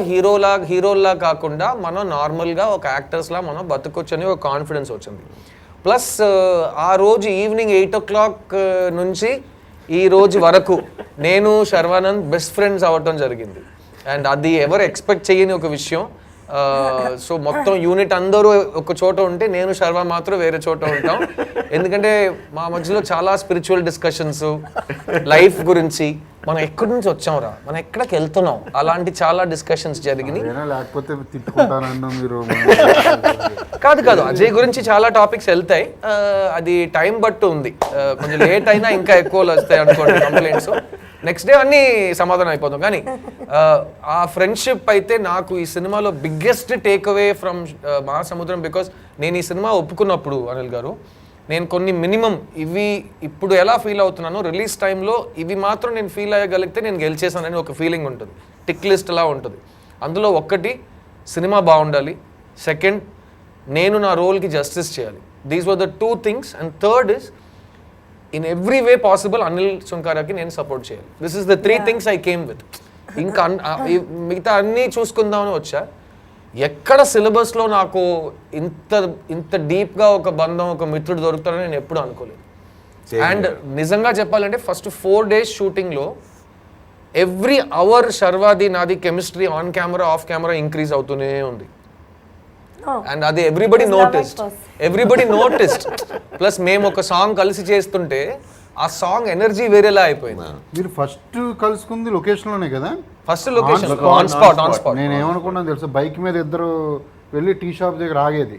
హీరోలా కాకుండా మనం నార్మల్గా ఒక యాక్టర్స్లా మనం బతకొచ్చని ఒక కాన్ఫిడెన్స్ వచ్చింది. ప్లస్ ఆ రోజు ఈవినింగ్ 8 o'clock నుంచి ఈ రోజు వరకు నేను శర్వానంద్ బెస్ట్ ఫ్రెండ్స్ అవ్వటం జరిగింది. అండ్ అది ఎవరు ఎక్స్పెక్ట్ చేయని ఒక విషయం. సో మొత్తం యూనిట్ అందరూ ఒక చోట ఉంటే నేను శర్వ మాత్రం వేరే చోట ఉంటాం. ఎందుకంటే మా మధ్యలో చాలా స్పిరిచువల్ డిస్కషన్స్, లైఫ్ గురించి, మనం ఎక్కడి నుంచి వచ్చాంరా, మనం ఎక్కడికి వెళ్తున్నాం, అలాంటి చాలా డిస్కషన్స్ జరిగినాయి. లేకపోతే తిట్టుకుంటానన్నా మీరు. కాదు అజయ్ గురించి చాలా టాపిక్స్ వెళ్తాయి, అది టైం బట్టు ఉంది. కొంచెం లేట్ అయినా ఇంకా ఎక్కువ వస్తాయి అనుకోండి కంప్లైంట్స్. నెక్స్ట్ డే అన్నీ సమాధానం అయిపోతాం. కానీ ఆ ఫ్రెండ్షిప్ అయితే నాకు ఈ సినిమాలో బిగ్గెస్ట్ టేక్ అవే ఫ్రమ్ మహాసముద్రం. బికాస్ నేను ఈ సినిమా ఒప్పుకున్నప్పుడు అనిల్ గారు నేను కొన్ని మినిమం ఇవి ఇప్పుడు ఎలా ఫీల్ అవుతున్నానో రిలీజ్ టైంలో ఇవి మాత్రం నేను ఫీల్ అయ్యగలిగితే నేను గెలిచేసానని ఒక ఫీలింగ్ ఉంటుంది, టిక్ లిస్ట్ లా ఉంటుంది. అందులో ఒక్కటి సినిమా బాగుండాలి, సెకండ్ నేను నా రోల్కి జస్టిస్ చేయాలి. These were the 2 things. And third is in every way possible Anil సుంకారాకి నేను సపోర్ట్ చేయాలి. This is the 3 things I came with. ఇంకా మిగతా అన్నీ చూసుకుందామని వచ్చా. ఎక్కడ సిలబస్లో నాకు ఇంత డీప్గా ఒక బంధం, ఒక మిత్రుడు దొరుకుతాడని నేను ఎప్పుడు అనుకోలేదు. అండ్ నిజంగా చెప్పాలంటే ఫస్ట్ 4 days షూటింగ్లో ఎవ్రీ అవర్ శర్వాది నాది chemistry on camera off camera increase అవుతూనే ఉంది. అండ్ అది ఎవ్రీబడి నోటిస్డ్. ప్లస్ మేము ఒక సాంగ్ కలిసి చేస్తుంటే ఆ సాంగ్ ఎనర్జీ వేరేలా అయిపోయింది. మీరు ఫస్ట్ కలుసుకుంది లొకేషన్లోనే కదా? First location on spot. నేను ఏమనుకున్నాను తెలుసా, బైక్ మీద ఇద్దరు వెళ్ళి టీ షాప్ దగ్గర ఆగేది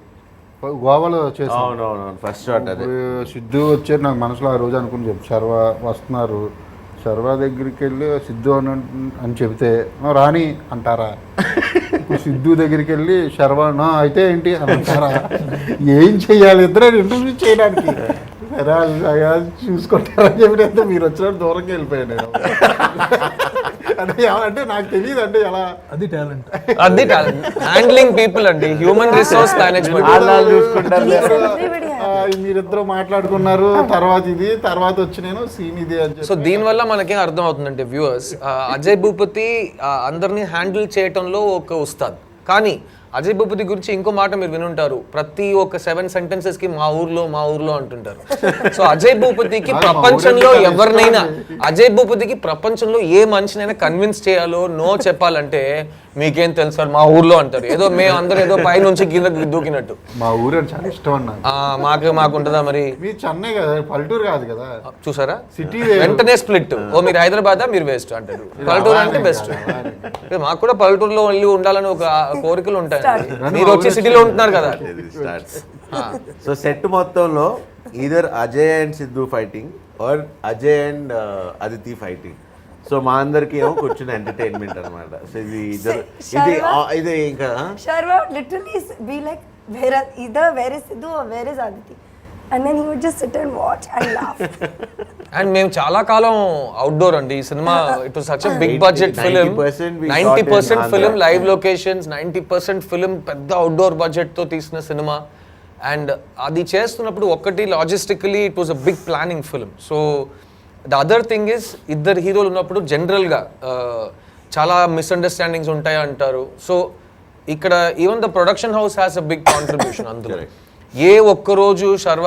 గోవాలో చేసాను. ఫస్ట్ షాట్ అదే. సిద్ధు వచ్చారు, నాకు మనసులో ఆ రోజు అనుకుని చెప్పి శర్వ వస్తున్నారు, శర్వ దగ్గరికి వెళ్ళి సిద్ధు అని చెబితే రాణి అంటారా, సిద్ధు దగ్గరికి వెళ్ళి శర్వ అయితే ఏంటి అని అంటారా? ఏం చెయ్యాలి ఇద్దరు ఇంటర్వ్యూ చేయడానికి? చూసుకుంటారని చెప్పిన మీరు వచ్చినట్టు దూరంగా వెళ్ళిపోయాను. అంటే నాకు తెలియదు అంటే ఎలా. అది టాలెంట్. హ్యాండ్లింగ్ పీపుల్ అండి, హ్యూమన్ రిసోర్స్ మేనేజ్మెంట్. మీరిద్దరు మాట్లాడుకున్నారు, తర్వాత వచ్చి నేను సీన్ ఇది అని. సో దీనివల్ల మనకేం అర్థం అవుతుందంటే వ్యూవర్స్, అజయ్ భూపతి అందరినీ హ్యాండిల్ చేయటంలో ఒక ఉస్తాద్. కానీ అజయ్ భూపతి గురించి ఇంకో మాట మీరు వినుంటారు, ప్రతి ఒక్క 7 sentences కి మా ఊర్లో అంటుంటారు. సో అజయ్ భూపతికి ప్రపంచంలో ఏ మనిషినైనా కన్విన్స్ చేయాలో నో చెప్పాలంటే మీకేం తెలుసు సార్ మా ఊర్లో అంటారు. ఏదో మేము అందరూ ఏదో పై నుంచి కిందకి దూకినట్టు. మా ఊరు చాలా ఇష్టం అన్న. మాకు ఉంటుందా మరి? మీ చెన్నై కదా, పల్లెటూరు కాదు కదా. చూసారా, సిటీ వెంటనే స్ప్లిట్. మీరు హైదరాబాద్ మీరు వేస్ట్ అంటారు, పల్లెటూరు అంటే బెస్ట్. మాకు కూడా పల్లెటూరులో వెళ్ళి ఉండాలని ఒక కోరికలు ఉంటాయి. మీరు వచ్చి సిటీలో ఉంటున్నారు కదా. సో సెట్ మొత్తంలో either Ajay and Siddhu fighting or Ajay and Aditi fighting. So మా అందరికి ఏమో కూర్చుని ఎంటర్టైన్మెంట్ అనమాట. సో ఇది ఇంకా Sharva literally be like, where is Sidhu or where is Aditi? And then he would just sit and watch and laugh. And మేము చాలా కాలం అవుట్డోర్ అండి ఈ సినిమా. It was such a big budget film. 90% film live locations, 90% film పెద్ద outdoor budget తో తీసిన సినిమా. అండ్ అది చేస్తున్నప్పుడు ఒక్కటి logistically it was a big planning film. So the other thing is, ఇద్దరు హీరోలు ఉన్నప్పుడు జనరల్గా చాలా మిస్అండర్స్టాండింగ్స్ ఉంటాయి అంటారు. సో ఇక్కడ even the production house has a big contribution. అందులో ఏ ఒక్కరోజు శర్వ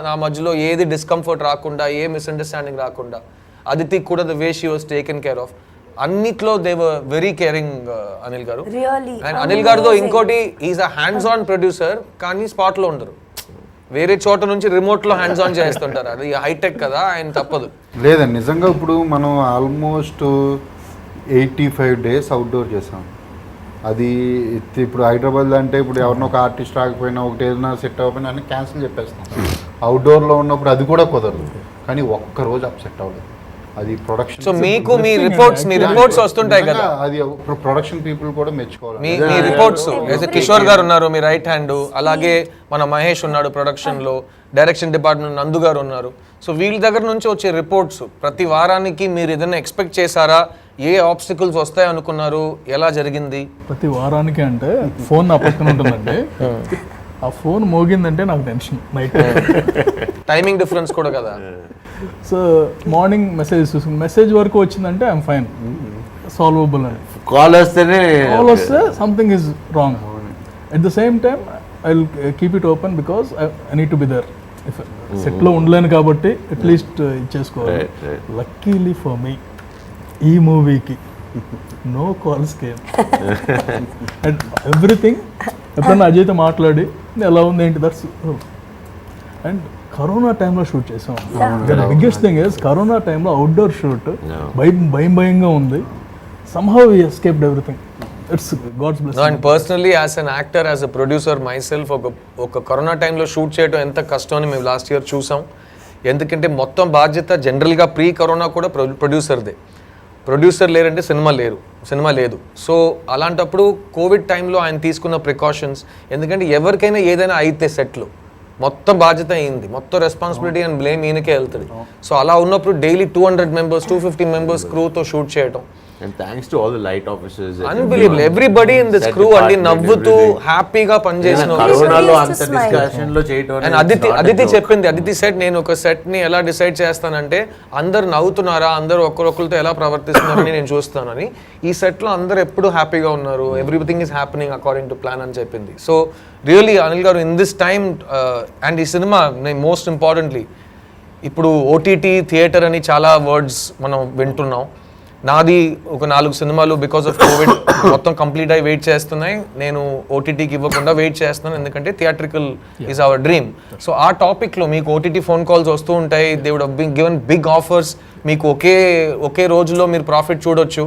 నా మధ్యలో ఏది డిస్కంఫర్ట్ రాకుండా, ఏ మిస్అండర్స్టాండింగ్ రాకుండా, అదితి కూడా the way she was taken care of, అన్నిట్లో they were very caring Anil గారు. అండ్ అనిల్ గారితో ఇంకోటి, is a hands on producer, కానీ స్పాట్ లో ఉండరు, వేరే చోట నుంచి రిమోట్ లో హ్యాండ్స్ ఆన్ చేస్తుంటారు. అది హైటెక్ కదా, ఆయన తప్పదు. లేదండి నిజంగా ఇప్పుడు మనం ఆల్మోస్ట్ 85 days అవుట్డోర్ చేసాం. అది ఇప్పుడు హైదరాబాద్ అంటే ఇప్పుడు ఎవరినో ఒక ఆర్టిస్ట్ రాకపోయినా, ఒకటి ఏదైనా సెట్ అవ్వకపోయినా అన్ని క్యాన్సిల్ చెప్పేస్తాం. అవుట్డోర్లో ఉన్నప్పుడు అది కూడా కుదరదు. కానీ ఒక్కరోజు అప్సెట్ అవ్వలేదు. అది ప్రొడక్షన్. సో మీకు మీ రిపోర్ట్స్ వస్తుంటాయి కదా, అది ప్రొడక్షన్ పీపుల్ కూడా మెచ్చుకోవాలి. మీ రిపోర్ట్స్, కిషోర్ గారు ఉన్నారు మీ రైట్ హ్యాండ్, అలాగే మన మహేష్ ఉన్నాడు ప్రొడక్షన్ లో, డైరెక్షన్ డిపార్ట్మెంట్ నందు గారు ఉన్నారు. సో వీళ్ళ దగ్గర నుంచి వచ్చే రిపోర్ట్స్ ప్రతి వారానికి మీరు ఏదైనా ఎక్స్పెక్ట్ చేశారా? ఏ ఆబ్స్టికల్స్ వస్తాయి అనుకున్నారు? ఎలా జరిగింది? ప్రతి వారానికి అంటే ఫోన్ నా పక్కన ఉంటుందండి. ఆ ఫోన్ మోగిందంటే నాకు టెన్షన్. నైట్ టైమింగ్ డిఫరెన్స్ కూడా కదా. సో మార్నింగ్ మెసేజ్ వరకు వచ్చిందంటే ఐఎమ్ ఫైన్, సాల్వబుల్ అని. కాల్ వస్తే something is wrong. At the same time I will keep it open because I need to be there. సెట్లో ఉండలేను కాబట్టి అట్లీస్ట్ ఇచ్చేసుకోవాలి. లక్కీలీ ఫర్ మీ ఈ మూవీకి no calls came and everything. ఎప్పుడన్నా అజయ్తో మాట్లాడి ఎలా ఉంది ఏంటి, దట్స్. అండ్ కరోనా టైంలో షూట్ చేసాం. బిగ్గెస్ట్ థింగ్ ఇస్ కరోనా టైంలో అవుట్డోర్ షూట్, భయంగా ఉంది. somehow we escaped everything. It's God's blessing. No, and personally as an actor, as a producer myself, ఒక కరోనా టైంలో షూట్ చేయడం ఎంత కష్టం అని మేము లాస్ట్ ఇయర్ చూసాం. ఎందుకంటే మొత్తం బాధ్యత జనరల్గా ప్రీ కరోనా కూడా ప్రొడ్యూసర్దే. ప్రొడ్యూసర్ లేరంటే సినిమా లేదు. సో అలాంటప్పుడు కోవిడ్ టైంలో ఆయన తీసుకున్న ప్రికాషన్స్, ఎందుకంటే ఎవరికైనా ఏదైనా అయితే సెట్లు మొత్తం బాధ్యత అయింది, మొత్తం రెస్పాన్సిబిలిటీ అండ్ బ్లేమ్ ఈయనకే వెళ్తుంది. సో అలా ఉన్నప్పుడు డైలీ 200 members 250 members క్రూతో షూట్ చేయడం, and thanks to all the light officers, unbelievable. Everybody in this crew అండి నవ్వుతూ హ్యాపీగా పనిచేసిన కరోనాలో అంత డిస్కషన్ లో చేయడం. అండ్ అదితి చెప్పింది, అదితి సెట్ నేను ఒక సెట్ ని ఎలా డిసైడ్ చేస్తానంటే అందరు నవ్వుతున్నారా, అందరూ ఒకరితో ఎలా ప్రవర్తిస్తున్నారని నేను చూస్తానని. ఈ సెట్ లో అందరు ఎప్పుడు హ్యాపీగా ఉన్నారు, everything is happening according to plan అని చెప్పింది. So really Anil garu in this time and ఈ సినిమా మోస్ట్ ఇంపార్టెంట్లీ ఇప్పుడు ఓటీటీ థియేటర్ అని చాలా వర్డ్స్ మనం వింటున్నాం. నాది ఒక 4 సినిమాలు బికాస్ ఆఫ్ కోవిడ్ మొత్తం కంప్లీట్ అయ్యి వెయిట్ చేస్తున్నాయి, నేను ఓటీటీకి ఇవ్వకుండా వెయిట్ చేస్తున్నాను, ఎందుకంటే theatrical is our dream. So ఆ టాపిక్లో మీకు ఓటీటీ ఫోన్ కాల్స్ వస్తూ ఉంటాయి, they would have been given big offers, మీకు ఒకే రోజులో మీరు ప్రాఫిట్ చూడొచ్చు.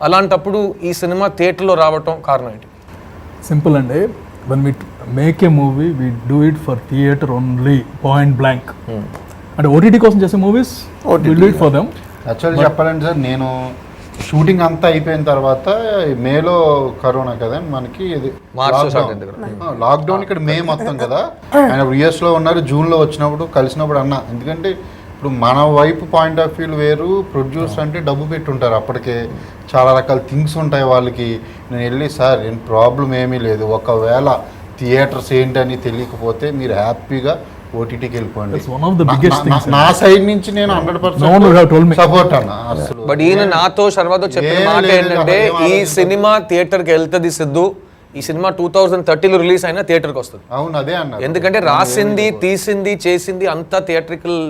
అలాంటప్పుడు ఈ సినిమా థియేటర్లో రావటం కారణం ఏంటి? సింపుల్ అండి, one we make a movie we do it for theatre only, point blank. అంటే ఓటీటీ కోసం చేసే movies we do it for them. Actually చెప్పాలంటే సార్, నేను షూటింగ్ అంతా అయిపోయిన తర్వాత మేలో కరోనా కదా మనకి, ఇది లాక్డౌన్ ఇక్కడ మే మొత్తం కదా, ఆయన యుఎస్లో ఉన్నారు, జూన్లో వచ్చినప్పుడు కలిసినప్పుడు అన్న, ఎందుకంటే ఇప్పుడు మన వైపు పాయింట్ ఆఫ్ వ్యూ వేరు, ప్రొడ్యూసర్ అంటే డబ్బు పెట్టుంటారు, అప్పటికే చాలా రకాల థింగ్స్ ఉంటాయి వాళ్ళకి. నేను వెళ్ళి సార్ ఏం ప్రాబ్లం ఏమీ లేదు, ఒకవేళ థియేటర్స్ ఏంటని తెలియకపోతే మీరు హ్యాపీగా ఓటీటీకి వెళ్ళిపోండి, నా సైడ్ నుంచి నేను 100% సపోర్ట్ అన్న. బట్ ఈయన నాతో శర్వాతో చెప్పిన మాట ఏంటంటే ఈ సినిమా థియేటర్కి వెళ్తుంది సిద్ధు, ఈ సినిమా 2030లో రిలీజ్ అయినా థియేటర్కి వస్తుంది. అవును అదే అన్న, ఎందుకంటే రాసింది తీసింది చేసింది అంతా థియేట్రికల్,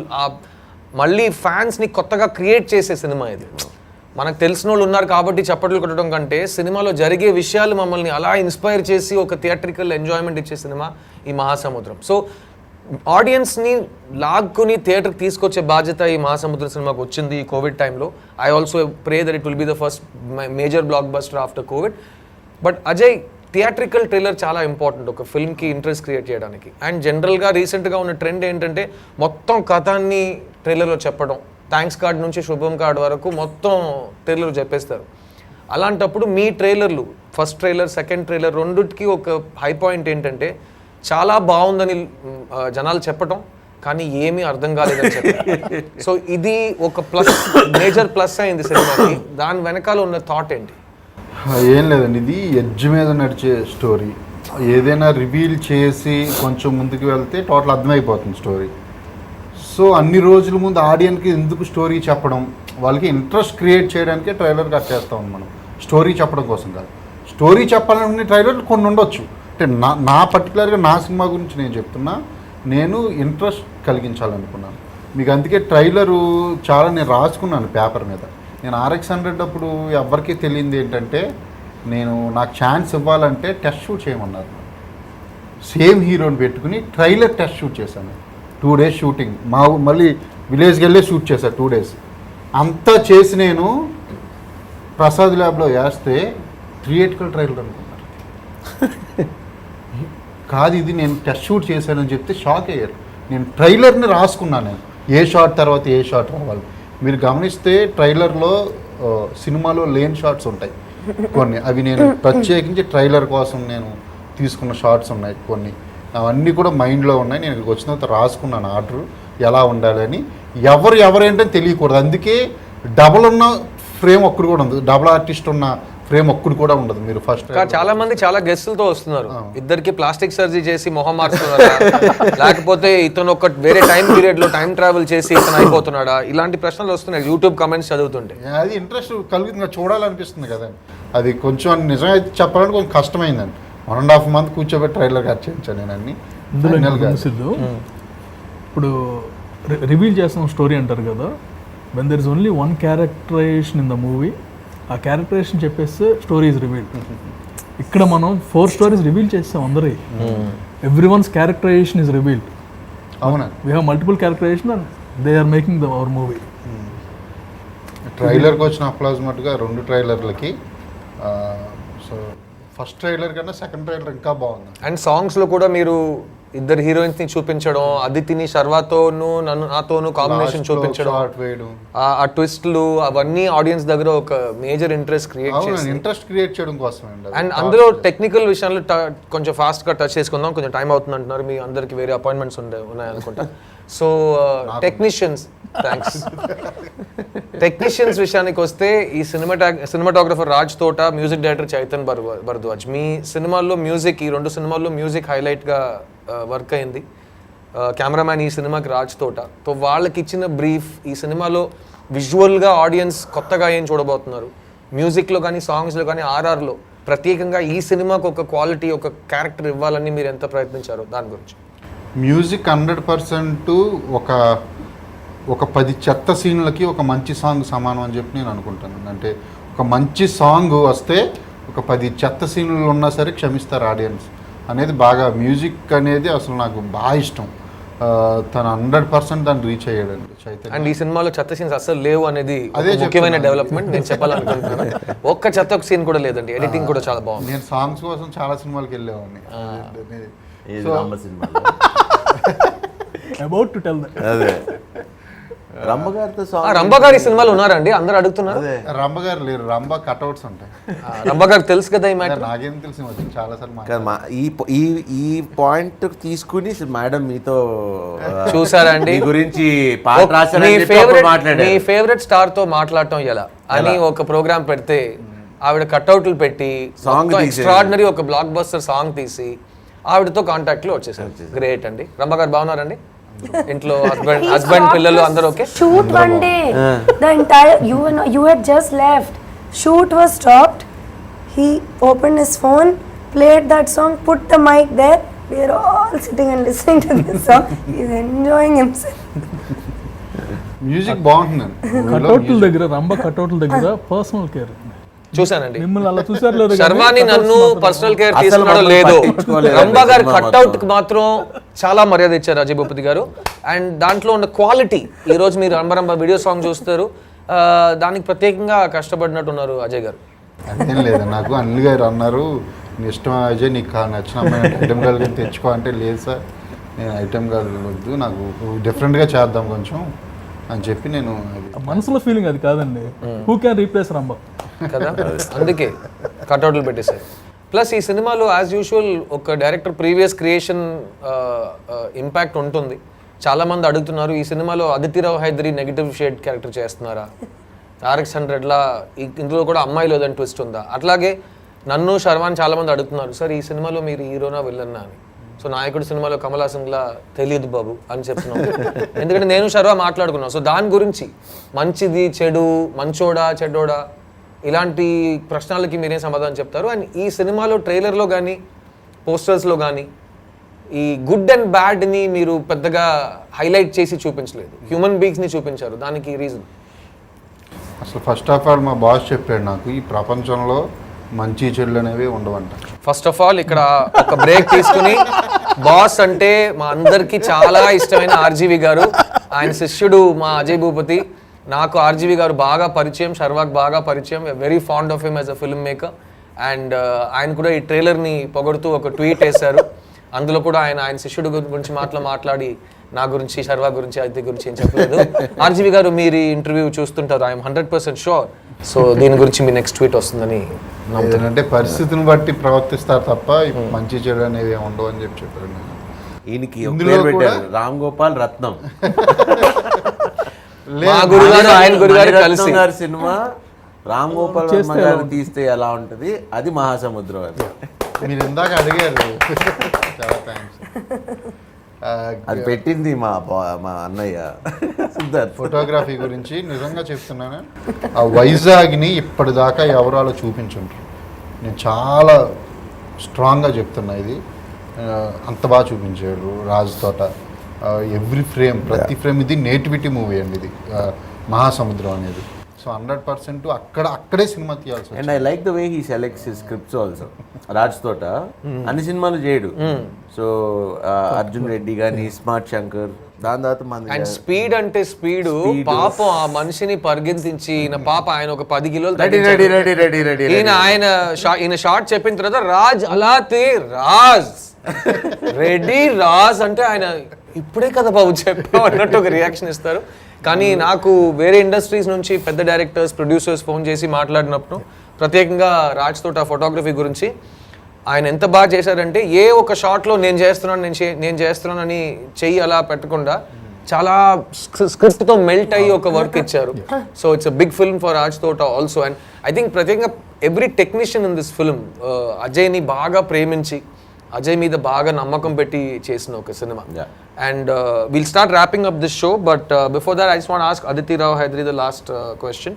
మళ్ళీ ఫ్యాన్స్ ని కొత్తగా క్రియేట్ చేసే సినిమా ఇది. మనకు తెలిసిన వాళ్ళు ఉన్నారు కాబట్టి చప్పట్లు కొట్టడం కంటే సినిమాలో జరిగే విషయాలు మమ్మల్ని అలా ఇన్స్పైర్ చేసి ఒక థియేట్రికల్ ఎంజాయ్మెంట్ ఇచ్చే సినిమా ఈ మహాసముద్రం. సో ఆడియన్స్ని లాక్కుని థియేటర్కి తీసుకొచ్చే బాధ్యత ఈ మహాసముద్రం సినిమాకి వచ్చింది ఈ కోవిడ్ టైంలో. I also pray that it will be the first major block buster after Covid. But Ajay, theatrical trailer చాలా ఇంపార్టెంట్ ఒక ఫిల్మ్కి ఇంట్రెస్ట్ క్రియేట్ చేయడానికి. అండ్ జనరల్గా రీసెంట్గా ఉన్న ట్రెండ్ ఏంటంటే మొత్తం కథాన్ని ట్రైలర్లో చెప్పడం, థ్యాంక్స్ కార్డ్ నుంచి శుభం కార్డ్ వరకు మొత్తం ట్రైలర్ చెప్పేస్తారు. అలాంటప్పుడు మీ ట్రైలర్లు, ఫస్ట్ ట్రైలర్ సెకండ్ ట్రైలర్ రెండుకి ఒక హై పాయింట్ ఏంటంటే చాలా బాగుందని జనాలు చెప్పటం, కానీ ఏమీ అర్థం కాలేదని చెప్పారు. సో ఇది ఒక ప్లస్, మేజర్ ప్లస్ అయింది సినిమాకి. దాని వెనకాల ఉన్న థాట్ ఏంటి? ఏం లేదండి, ఇది ఎడ్జ్ మీద నడిచే స్టోరీ. ఏదైనా రివీల్ చేసి కొంచెం ముందుకు వెళ్తే టోటల్ అర్థమైపోతుంది స్టోరీ. సో అన్ని రోజుల ముందు ఆడియన్కి ఎందుకు స్టోరీ చెప్పడం, వాళ్ళకి ఇంట్రెస్ట్ క్రియేట్ చేయడానికే ట్రైలర్ కట్ చేస్తాం మనం, స్టోరీ చెప్పడం కోసం కాదు. స్టోరీ చెప్పాలనుకునే ట్రైలర్లు కొన్ని ఉండొచ్చు, అంటే నా పర్టికులర్గా నా సినిమా గురించి నేను చెప్తున్నా, నేను ఇంట్రెస్ట్ కలిగించాలనుకున్నాను మీకు. అందుకే ట్రైలరు చాలా నేను రాసుకున్నాను పేపర్ మీద. నేను RX100 అప్పుడు ఎవరికీ తెలియంది ఏంటంటే, నాకు ఛాన్స్ ఇవ్వాలంటే టెస్ట్ షూట్ చేయమన్నారు. సేమ్ హీరోని పెట్టుకుని ట్రైలర్ టెస్ట్ షూట్ చేశాను. 2 days షూటింగ్, మళ్ళీ విలేజ్కి వెళ్ళే షూట్ చేశాను 2 days. అంతా చేసి నేను ప్రసాద్ ల్యాబ్లో వేస్తే థియేట్రికల్ ట్రైలర్ అనుకున్నారు. కాదు ఇది నేను టెస్ట్ షూట్ చేశానని చెప్తే షాక్ అయ్యారు. నేను ట్రైలర్ని రాసుకున్నాను, నేను ఏ షాట్ తర్వాత ఏ షాట్ రావాలి. మీరు గమనిస్తే ట్రైలర్లో సినిమాలో లేని షాట్స్ ఉంటాయి కొన్ని, అవి నేను ప్రత్యేకించి ట్రైలర్ కోసం నేను తీసుకున్న షాట్స్ ఉన్నాయి కొన్ని, అవన్నీ కూడా మైండ్లో ఉన్నాయి. నేను ఇక్కడికి వచ్చిన తర్వాత రాసుకున్నాను ఆర్డర్ ఎలా ఉండాలని. ఎవరేంటని తెలియకూడదు, అందుకే డబుల్ ఉన్న ఫ్రేమ్ ఒక్కడు కూడా ఉంది, డబుల్ ఆర్టిస్ట్ ఉన్న ఫ్రేమ్ ఒక్కడు కూడా ఉండదు. మీరు ఫస్ట్ చాలా మంది చాలా గెస్టులతో వస్తున్నారు, ఇద్దరికి ప్లాస్టిక్ సర్జరీ చేసి మొహం మార్చుతున్నారా, లేకపోతే ఇతను ఒక వేరే టైం పీరియడ్ లో టైం ట్రావెల్ చేసి ఇతను అయిపోతున్నాడా, ఇలాంటి ప్రశ్నలు వస్తున్నాయి యూట్యూబ్ కమెంట్స్ చదువుతుంటే. అది ఇంట్రెస్ట్ కలుగుతుంది, చూడాలనిపిస్తుంది కదండి. అది కొంచెం నిజంగా చెప్పాలంటే కొంచెం కష్టమైందండి. 1.5 month కూర్చోబెట్టి ట్రైలర్ కట్ చేయించాను నేను అన్ని. ఇప్పుడు రివీల్ చేస్తున్న స్టోరీ అంటారు కదా, when there is only one characterization in the movie, ఆ క్యారెక్టరైజేషన్ చెప్పేస్తే స్టోరీ ఇస్ రివీల్డ్. ఇక్కడ మనం 4 stories రివీల్ చేస్తాం అందరి, every one's characterization is revealed. అవునా, we have multiple characterization and they are making our movie. ట్రైలర్కి వచ్చిన అప్లాజ్ మటుగా 2 ట్రైలర్లకి. సో ఫస్ట్ ట్రైలర్ కన్నా సెకండ్ ట్రైలర్ ఇంకా బాగుంది. అండ్ సాంగ్స్లో కూడా మీరు ఇద్దరు హీరోయిన్స్ ని చూపించడం, అదితిని శర్వాతోను నాతోను కాంబినేషన్ చూపించడం, షార్ట్ వేయడం, ఆ ట్విస్ట్లు అవన్నీ ఆడియన్స్ దగ్గర ఒక మేజర్ ఇంట్రెస్ట్ క్రియేట్ చేసి ఇంట్రెస్ట్ క్రియేట్ చేయడం కోసం అండి. అండ్ అందులో టెక్నికల్ విషయాలు కొంచెం ఫాస్ట్ గా టచ్ చేసుకుందాం, కొంచెం టైం అవుతుంది అంటున్నారు, మీ అందరికి వేరే అపాయింట్మెంట్స్ ఉన్నాయనుకుంటా. సో టెక్నీషియన్స్ విషయానికి వస్తే ఈ సినిమాటోగ్రఫర్ రాజ్ తోట, మ్యూజిక్ డైరెక్టర్ చైతన్ భరద్వాజ్. మీ సినిమాల్లో మ్యూజిక్, ఈ 2 సినిమాల్లో మ్యూజిక్ హైలైట్ గా వర్క్ అయింది. కెమెరామ్యాన్ ఈ సినిమాకి రాజ్ తోట. సో వాళ్ళకి ఇచ్చిన బ్రీఫ్, ఈ సినిమాలో విజువల్గా ఆడియన్స్ కొత్తగా ఏం చూడబోతున్నారు, మ్యూజిక్లో కానీ సాంగ్స్లో కానీ ఆర్ఆర్లో ప్రత్యేకంగా ఈ సినిమాకి ఒక క్వాలిటీ, ఒక క్యారెక్టర్ ఇవ్వాలని మీరు ఎంత ప్రయత్నించారు దాని గురించి? మ్యూజిక్ 100% ఒక 10 చెత్త సీన్లకి ఒక మంచి సాంగ్ సమానం అని చెప్పి నేను అనుకుంటాను. అంటే ఒక మంచి సాంగ్ వస్తే ఒక 10 చెత్త సీన్లు ఉన్నా సరే క్షమిస్తారు ఆడియన్స్ అనేది. బాగా మ్యూజిక్ అనేది అసలు నాకు బాగా ఇష్టం. తను 100% దాన్ని రీచ్ అయ్యాడండి చైతన్య. అండ్ ఈ సినిమాలో చెత్త సీన్స్ అసలు లేవు అనేది ముఖ్యమైన డెవలప్మెంట్ నేను చెప్పాలనుకుంటున్నాను. ఒక్క చెత్త సీన్ కూడా లేదండి, ఎడిటింగ్ కూడా చాలా బాగుంది. నేను సాంగ్స్ కోసం చాలా సినిమాలకు వెళ్ళేవాడిని. About to tell that. అదే రంభగారితో రంభ గారు ఈ సినిమాలో ఉన్నారండి, అందరూ అడుగుతున్నారు. రంభ గారు లేరు, రంభ కట్అవుట్స్ ఉంటాయి. రంభ గారు తెలుసు కదా ఈ మ్యాటర్. నాకేం తెలిసి వచ్చింది చాలా సార్లు. ఈ పాయింట్ తీసుకుని మేడం మీతో చూసారండి గురించి మీ ఫేవరెట్ స్టార్ తో మాట్లాడటం ఎలా అని ఒక ప్రోగ్రామ్ పెడితే ఆవిడ కట్అవుట్లు పెట్టి ఎక్స్ట్రాడినరీ ఒక బ్లాక్ బస్టర్ సాంగ్ తీసి ఆవిడతో కాంటాక్ట్ లో వచ్చేసారు. గ్రేట్ అండి. రంభ గారు బాగున్నారండి? ఇంట్లో హస్బెండ్ పిల్లలు అందరూ okay? Shoot one day, the entire you had just left. Shoot was stopped. He opened his phone, played that song, put the mic there. We are all sitting and listening to this song. He's enjoying himself. Music బాగుంటుందండి. కట్అవుట్ల దగ్గర, రంభ కట్అవుట్ల దగ్గర personal care. చూసానండి. మిమ్మల్ని అలా చూసారు లేదు, శర్వాని నన్ను personal care తీసుకున్నాడో లేదో, రంభ గారి కట్అవుట్ కి మాత్రం చాలా మర్యాద ఇచ్చారు అజయ్ భూపతి గారు. అండ్ దాంట్లో ఉన్న క్వాలిటీ, ఈ రోజు మీరు రంభ వీడియో సాంగ్ చూస్తారు, దానికి ప్రత్యేకంగా కష్టపడినట్టు ఉన్నారు అజయ్ గారు. అదేం లేదు, నాకు అనిల్ గారు అన్నారు, నీ ఇష్టం అజయ్, నీకు నచ్చిన అమ్మాయి ఐటమ్ గర్ల్ తెచ్చుకో అంటే, లేదు సార్ నేను ఐటమ్ గర్ల్ వద్దు, నాకు డిఫరెంట్గా చేద్దాం కొంచెం అని చెప్పి నేను. మనసులో ఫీలింగ్ అది కాదండి. హూ క్యాన్ రీప్లేస్ రంభ కదా, అందుకే కట్అవుట్లు పెట్టేశారు. ప్లస్ ఈ సినిమాలో యాజ్ యూజువల్ ఒక డైరెక్టర్ ప్రీవియస్ క్రియేషన్ ఇంపాక్ట్ ఉంటుంది. చాలా మంది అడుగుతున్నారు, ఈ సినిమాలో Aditi Rao Hydari negative shade character చేస్తున్నారా, RX-100లా ఇందులో కూడా అమ్మాయి లేదని ట్విస్ట్ ఉందా? అట్లాగే నన్ను శర్వాన్ చాలా మంది అడుగుతున్నారు, సార్ ఈ సినిమాలో మీరు హీరోనా విల్లన్నా అని. సో నాయకుడు సినిమాలో కమల్ హాసన్లా తెలియదు బాబు అని చెప్తున్నాం, ఎందుకంటే నేను శర్వా మాట్లాడుకున్నాను. సో దాని గురించి మంచిది చెడు, మంచోడా చెడ్డోడా, ఇలాంటి ప్రశ్నలకి మీరేం సమాధానం చెప్తారు? అండ్ ఈ సినిమాలో ట్రైలర్లో కానీ పోస్టర్స్లో కానీ ఈ గుడ్ అండ్ బ్యాడ్ని మీరు పెద్దగా హైలైట్ చేసి చూపించలేదు, హ్యూమన్ బీయింగ్స్ని చూపించారు. దానికి రీజన్ అసలు ఫస్ట్ ఆఫ్ ఆల్ మా బాస్ చెప్పాడు నాకు, ఈ ప్రపంచంలో మంచి చెడులు అనేవి ఉండవంట. ఫస్ట్ ఆఫ్ ఆల్ ఇక్కడ ఒక బ్రేక్ తీసుకుని, బాస్ అంటే మా అందరికీ చాలా ఇష్టమైన RGV గారు, ఆయన శిష్యుడు మా అజయ్ భూపతి. నాకు RGV గారు బాగా పరిచయం, శర్వాక్ బాగా పరిచయం, very fond of him as a film maker. And ఆయన కూడా ఈ ట్రైలర్ని పొగడుతూ ఒక ట్వీట్ వేశారు. అందులో కూడా ఆయన శిష్యుడు గురించి మాట్లాడి నా గురించి, శర్వా గురించి, అదితి గురించి ఏం చెప్పలేదు. RGV గారు మీరు ఈ ఇంటర్వ్యూ చూస్తుంటారు, ఐఎమ్ 100% షూర్. సో దీని గురించి మీ నెక్స్ట్ ట్వీట్ వస్తుందని అంటే పరిస్థితిని బట్టి ప్రవర్తిస్తారు తప్ప మంచి చెడు అనేవి ఉండవు అని చెప్పారు. ఈయనకి పేరు పెట్టారు, రామ్ గోపాల్ రత్నం. మా గురుగారు ఆయన గురుగారు కలిసి సినిమా రామ్ గోపాల్ వర్మ గారు తీస్తే ఎలా ఉంటుంది, అది మహాసముద్రం. అది మీరు ఇందాక అడిగారు, చాలా థ్యాంక్స్. అది పెట్టింది మా అన్నయ్య సిద్ధార్థ్. ఫోటోగ్రఫీ గురించి నిజంగా చెప్తున్నాను, ఆ వైజాగ్ని ఇప్పటిదాకా ఎవరు అలా చూపించుంటారు. నేను చాలా స్ట్రాంగ్గా చెప్తున్నా, ఇది అంత బాగా చూపించాడు రాజ్ తోట. ఎవ్రీ ఫ్రేమ్, ప్రతి ఫ్రేమ్, ఇది నేటివిటీ మూవీ అండి ఇది మహాసముద్రం అనేది. సో 100% అక్కడే సినిమా తీయాల్సి. And I like the way he selects his scripts also. Raj Thota అన్ని సినిమాలు చేయడు. సో అర్జున్ రెడ్డి కానీ, స్మార్ట్ శంకర్, దాని తర్వాత అండ్ స్పీడ్ అంటే స్పీడ్, పాపం ఆ మనిషిని పరిగెత్తించి పాప ఆయన ఒక 10 కిలోలు ఈయన షార్ట్ చెప్పిన తర్వాత రాజ్ అలాతే రాజ్ రెడీ రాజ్ అంటే ఆయన ఇప్పుడే కదా బాబు చెప్పావు అన్నట్టు ఒక రియాక్షన్ ఇస్తారు. కానీ నాకు వేరే ఇండస్ట్రీస్ నుంచి పెద్ద డైరెక్టర్స్ ప్రొడ్యూసర్స్ ఫోన్ చేసి మాట్లాడినప్పుడు ప్రత్యేకంగా రాజ్ తోట ఫోటోగ్రఫీ గురించి ఆయన ఎంత బాగా చేశారంటే ఏ ఒక షాట్లో నేను చేస్తున్నానని చెయ్యి అలా పెట్టకుండా చాలా స్క్రిప్ట్తో మెల్ట్ అయ్యి ఒక వర్క్ ఇచ్చారు. So it's a big film for Raj Thota also. And I think ప్రత్యేకంగా every technician in this film అజయ్ని బాగా ప్రేమించి అజయ్ మీద బాగా నమ్మకం పెట్టి చేసిన ఒక సినిమా. And will start wrapping up this show, but before that I just want ask Aditi Rao Hydari the last question.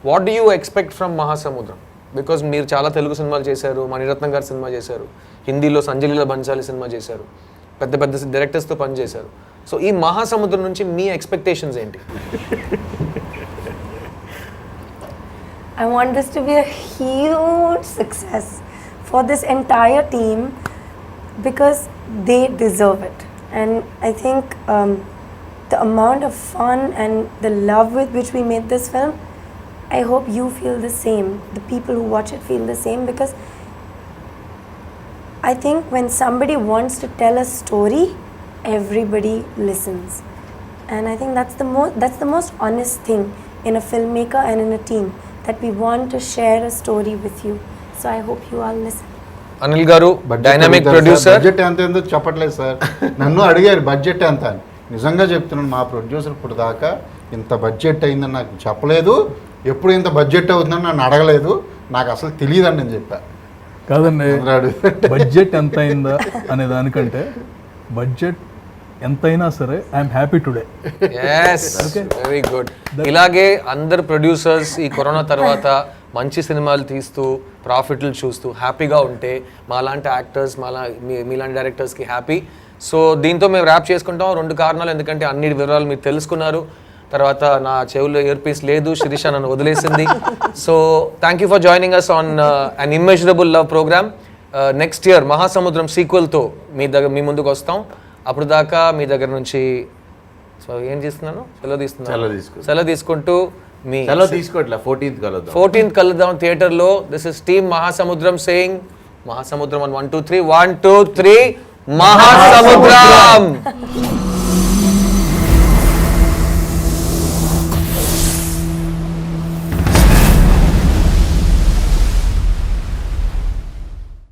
What do you expect from Mahasamudram? Because మీరు చాలా తెలుగు సినిమాలు చేశారు, మణిరత్నం గారి సినిమా చేశారు, హిందీలో సంజయ్ లీలా బన్సాలి సినిమా చేశారు, పెద్ద పెద్ద డైరెక్టర్స్తో పనిచేశారు. సో ఈ మహాసముద్రం నుంచి మీ ఎక్స్పెక్టేషన్స్ ఏంటి? I want this to be a huge success for this entire team because they deserve it. And I think the amount of fun and the love with which we made this film, I hope you feel the same. The people who watch it feel the same, because I think when somebody wants to tell a story, everybody listens. And I think that's the most honest thing in a filmmaker and in a team, that we want to share a story with you. So I hope you all listen. Anil గారు dynamic producer. Budget ఎంత ఏందో చెప్పట్లేదు sir. నన్ను అడిగారు budget ఎంత అని. నిజంగా చెప్తున్నాను, మా ప్రొడ్యూసర్ ఇప్పుడు దాకా ఇంత బడ్జెట్ అయిందని నాకు చెప్పలేదు. ఎప్పుడు ఇంత బడ్జెట్ అవుతుందని నన్ను అడగలేదు. నాకు అసలు తెలియదని నేను చెప్పా. కాదండి, బడ్జెట్ ఎంత అయిందా అనే దానికంటే బడ్జెట్ ఎంతైనా సరే I'm happy today. Very good. ఇలాగే అందరు ప్రొడ్యూసర్స్ ఈ కరోనా తర్వాత మంచి సినిమాలు తీస్తూ ప్రాఫిట్లు చూస్తూ హ్యాపీగా ఉంటే మాలాంటి యాక్టర్స్ మీలాంటి డైరెక్టర్స్కి హ్యాపీ. సో దీంతో మేము ర్యాప్ చేసుకుంటాం. 2 కారణాలు, ఎందుకంటే అన్ని వివరాలు మీరు తెలుసుకున్నారు. తర్వాత నా చెవుల్లో ఇయర్ పీస్ లేదు, శిరీష నన్ను వదిలేసింది. So thank you for joining us on an immeasurable love programme. Next year Mahasamudram సీక్వెల్తో మీ ముందుకు వస్తాం. అప్పుడు దాకా మీ దగ్గర నుంచి ఏం చేస్తున్నాను, సెలవు తీసుకుంటూ మీ 14th కలుద్దాం థియేటర్లో. దిస్ ఇస్ టీమ్ మహాసముద్రం సేయింగ్ మహాసముద్రం 1 2 3 1 2 3 మహాసముద్రం.